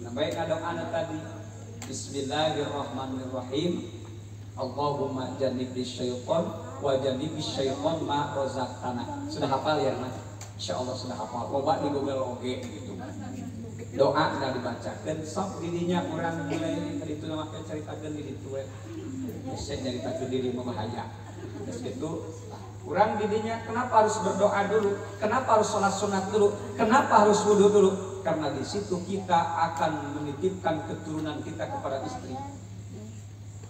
Nah baik doa tadi Bismillahirrahmanirrahim Allahumma jannibni syaiton wa jannibni syaiton ma rozaqtana. Sudah hafal ya Mas? Insyaallah sudah hafal. Coba di Google oge gitu. Doa udah dibacakeun sok didinya urang mulai tadi itu nama caritakeun di ditu we. Bisa nyaritakeun diri mah bahaya. Terus gitu urang didinya kenapa harus berdoa dulu? Kenapa harus sholat sunat dulu? Kenapa harus wudu dulu? Karena di situ kita akan menitipkan keturunan kita kepada istri.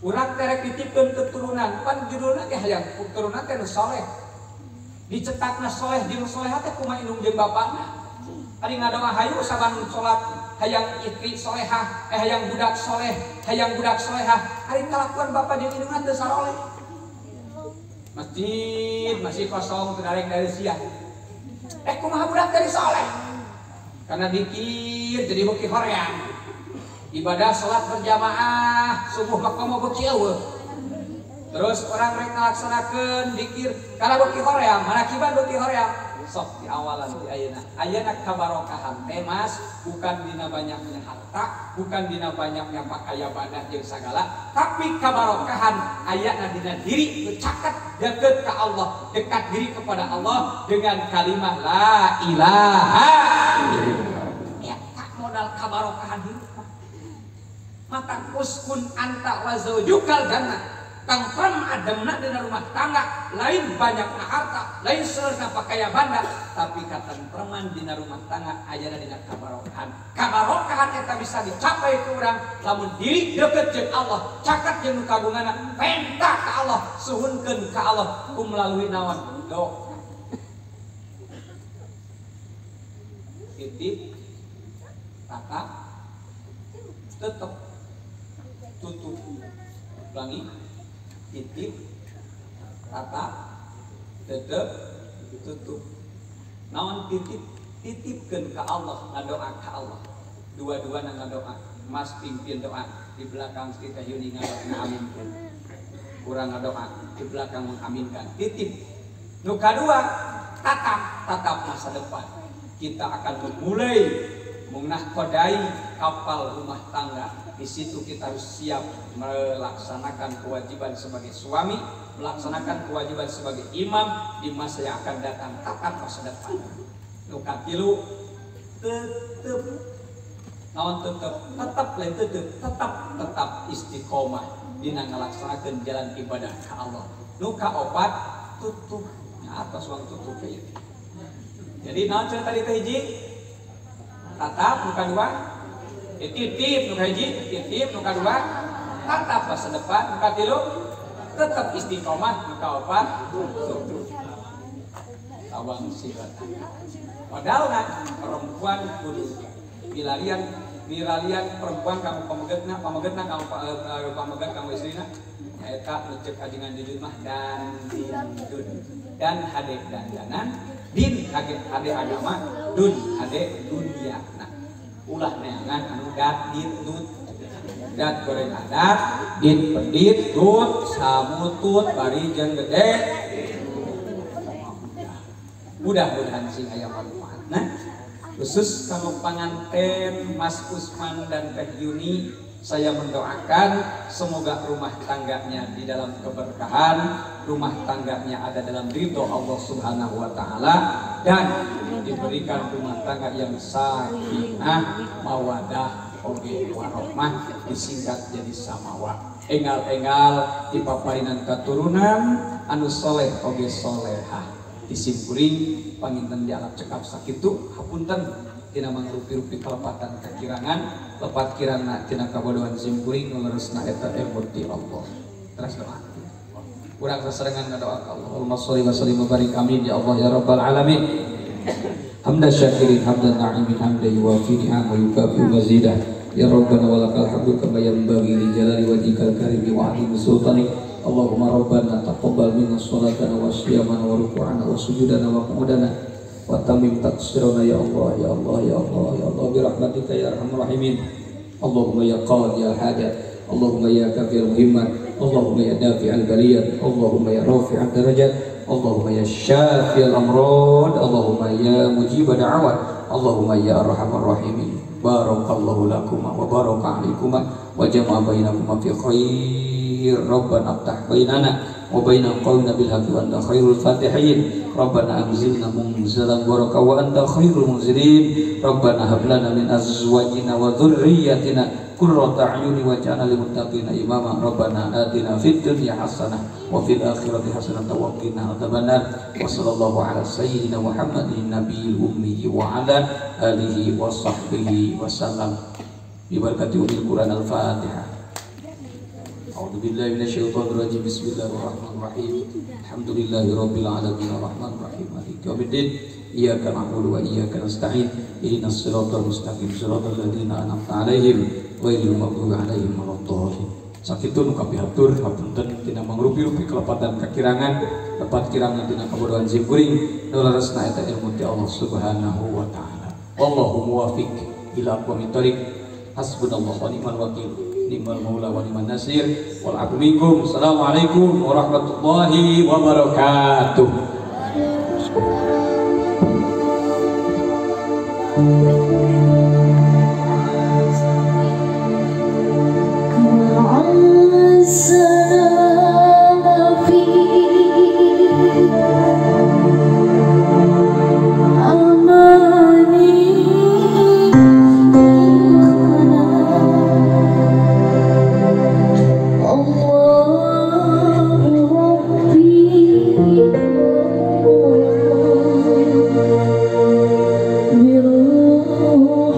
Urang terek ditipkeun keturunan, pan judulna ge hayang keturunan teh nu saleh. Dicetakna saleh jeung salehah teh kumaha indung jeung bapana. Ari ngadoa hayu saban salat hayang istri salehah, hayang budak saleh, hayang budak salehah. Ari kalakuan bapa jeung indungan teu saleh. Masjid masih kosong teu darek dari sia. Kumaha budak teh saleh? Karena dikir jadi beki horeang. Ibadah sholat berjamaah subuh makomo beki eueuh. Terus orang rek ngalaksanakeun dikir kana beki hoream, manakiban beki hoream. Sok di awalan di ayeuna kabarokahan teh Mas bukan dina banyaknya harta, bukan dina banyaknya pakaian badan jeung sagala, tapi kabarokahan ayana dina diri caket dekat ke Allah, dekat diri kepada Allah dengan kalimat la ilaha illallah. Ya tak modal kabarokahan hidup. Maka uskun anta wa zaujukal jannah. Tangkrem ademna dina rumah tangga, lain banyakna harta, lain seurna pakaian banda, tapi katentreman dina rumah tangga ayana dina kabarokahan. Kabarokahan eta bisa dicapai ku urang lamun diri deukeut jeung Allah, caket jeung kagunganna, penta ka Allah, suhunkeun ka Allah ku melalui naon? Doa. Titip tatap tetep tutup ulangi titip tatap tetep tutup naon titipkeun ka Allah ngadoa ka Allah dua-duana ngadoa Mas pimpin doa di belakang kita Yuni ngaminkan kurang ngadoa di belakang mengaminkan titip nu kadua tatap masa depan kita akan memulai mungnah kodai kapal rumah tangga. Di situ kita harus siap melaksanakan kewajiban sebagai suami, melaksanakan kewajiban sebagai imam di masa yang akan datang, akan masa depan. Nukatilu tetep naon tetap lain tetap istiqomah dina ngalaksanakeun jalan ibadah ka Allah. Nu kaopat tutup atas uang tutup kayak gitu. Jadi naon cerita di hiji tatap nu kadua titip nu hiji titip nu kadua tatap masa depan nu katilu tetap istiqomah nu kaopat tutup tawang sirat. Padahal perempuan kudu milarian perempuan kamu pamegetna kamu pameget kamu istrina nyaeta nucek ajengan jujur mah dan dun dan hade dandanan din hade agama dun hade dunia. Nah ulah neangan anu dat din dut dat goreng adat din pendit dut samutut bari jeung gede. Mudah-mudahan sing aya manfaatna khusus kalau pengantin Mas Usman dan Teh Yuni. Saya mendoakan semoga rumah tangganya di dalam keberkahan, rumah tangganya ada dalam ridho Allah Subhanahu wa Ta'ala, dan diberikan rumah tangga yang sakinah, mawadah, oge warahmah, disingkat jadi samawa. Engal-engal dipaparinan keturunan anu soleh oge solehah. Disimpuring panginten dialap cekap sakitu hapunten tina mangrupi-rupi kalepatan kakirangan lepat kirana tina kabodohan simpuring nulerusna eta emoti Allah. Terus doa urang sasarengan ngadoa ka Allah. Allahumma sholli wa sallim wa barik amin ya Allah ya rabbal alamin. Hamdan syakirin hamdan na'imin hamdan yuwafi ni'am wa yukafi mazidah. Ya rabbana walakal hamdu kama yanbaghi li jalali wajhikal karim wa 'azimi sultanik. Allahumma rabbana taqabbal minna sholatana wa siyamana wa ruku'ana wa sujudana wa qu'udana wa tamim taqsirana ya Allah ya Allah ya Allah ya Allah birahmatika ya arhamar rahimin. Allahumma ya qadi al hajat, Allahumma ya kafir muhimmat, Allahumma ya dafi'al baliyat, Allahumma ya rafi'ad darajat, Allahumma ya syafi'al amrad, Allahumma ya mujibad da'awat, Allahumma ya arhamar rahimin. Barakallahu lakuma wa baraka alaikuma wa jama'a bainakuma fi khair. Rabbana aftah bainana wa baina qawmina bil haqqi wa anta khairul fatihin. Rabbana anzilna munzalan baraka wa anta khairul munzilin. Rabbana hab lana min azwajina wa dhurriyyatina qurrata a'yuni waj'alna lil muttaqina imama. Rabbana atina fid dunya hasanah wa fil akhirati hasanah wa qina adzabannar. Wa sallallahu ala sayyidina Muhammadin nabiyil ummi wa ala alihi wa sahbihi wa sallam. Bi barakati umil Quran al-Fatihah. A'udzu billahi minasyaitonir rajim. Bismillahirrahmanirrahim. Alhamdulillahirabbil alamin arrahmanir rahim maliki yaumiddin. Iyyaka na'budu wa iyyaka nasta'in. Ihdinas siratal mustaqim siratal ladzina an'amta 'alaihim ghairil maghdubi 'alaihim waladdallin. Sakitu nu kapihatur hapunten tina mangrupi-rupi kelepatan kakirangan, lepat kirangan tina kabodohan simkuring, nularasna eta ilmu ti Allah Subhanahu wa Ta'ala. Wallahu muwaffiq ila aqwamit thoriq. Hasbunallahu wa ni'mal wakil. Ni'mal maula wa ni'man nasir. Wal a'fu minkum. Assalamualaikum warahmatullahi wabarakatuh. Oh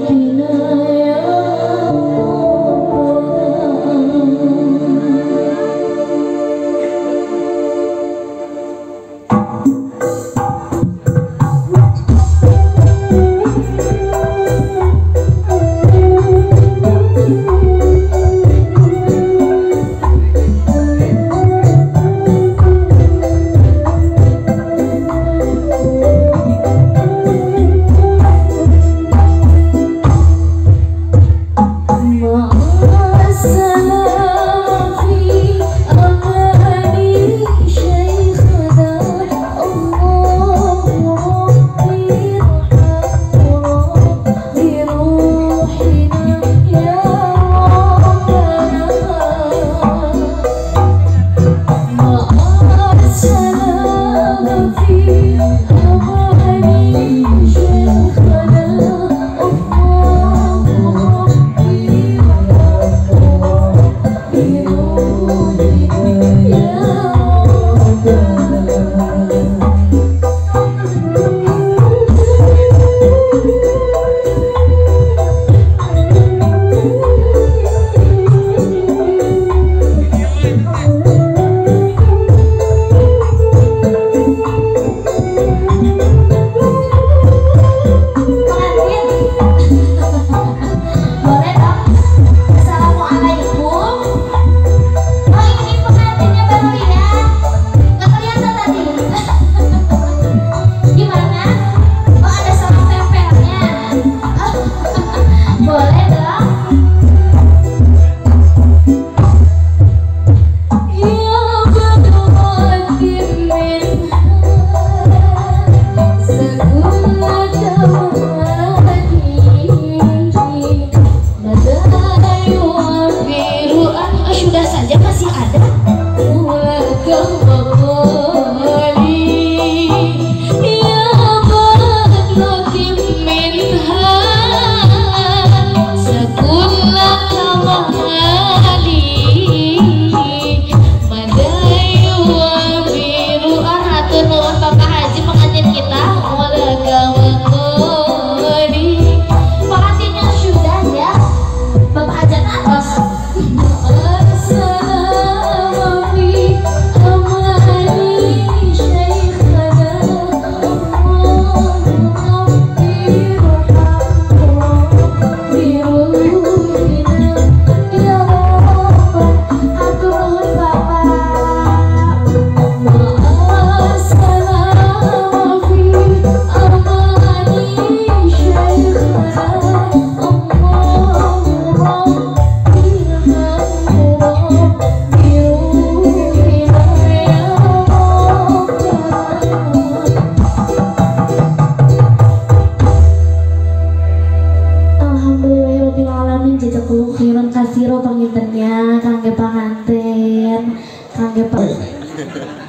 jazakallahu khairan kasiro pangintennya kangge panganten kangge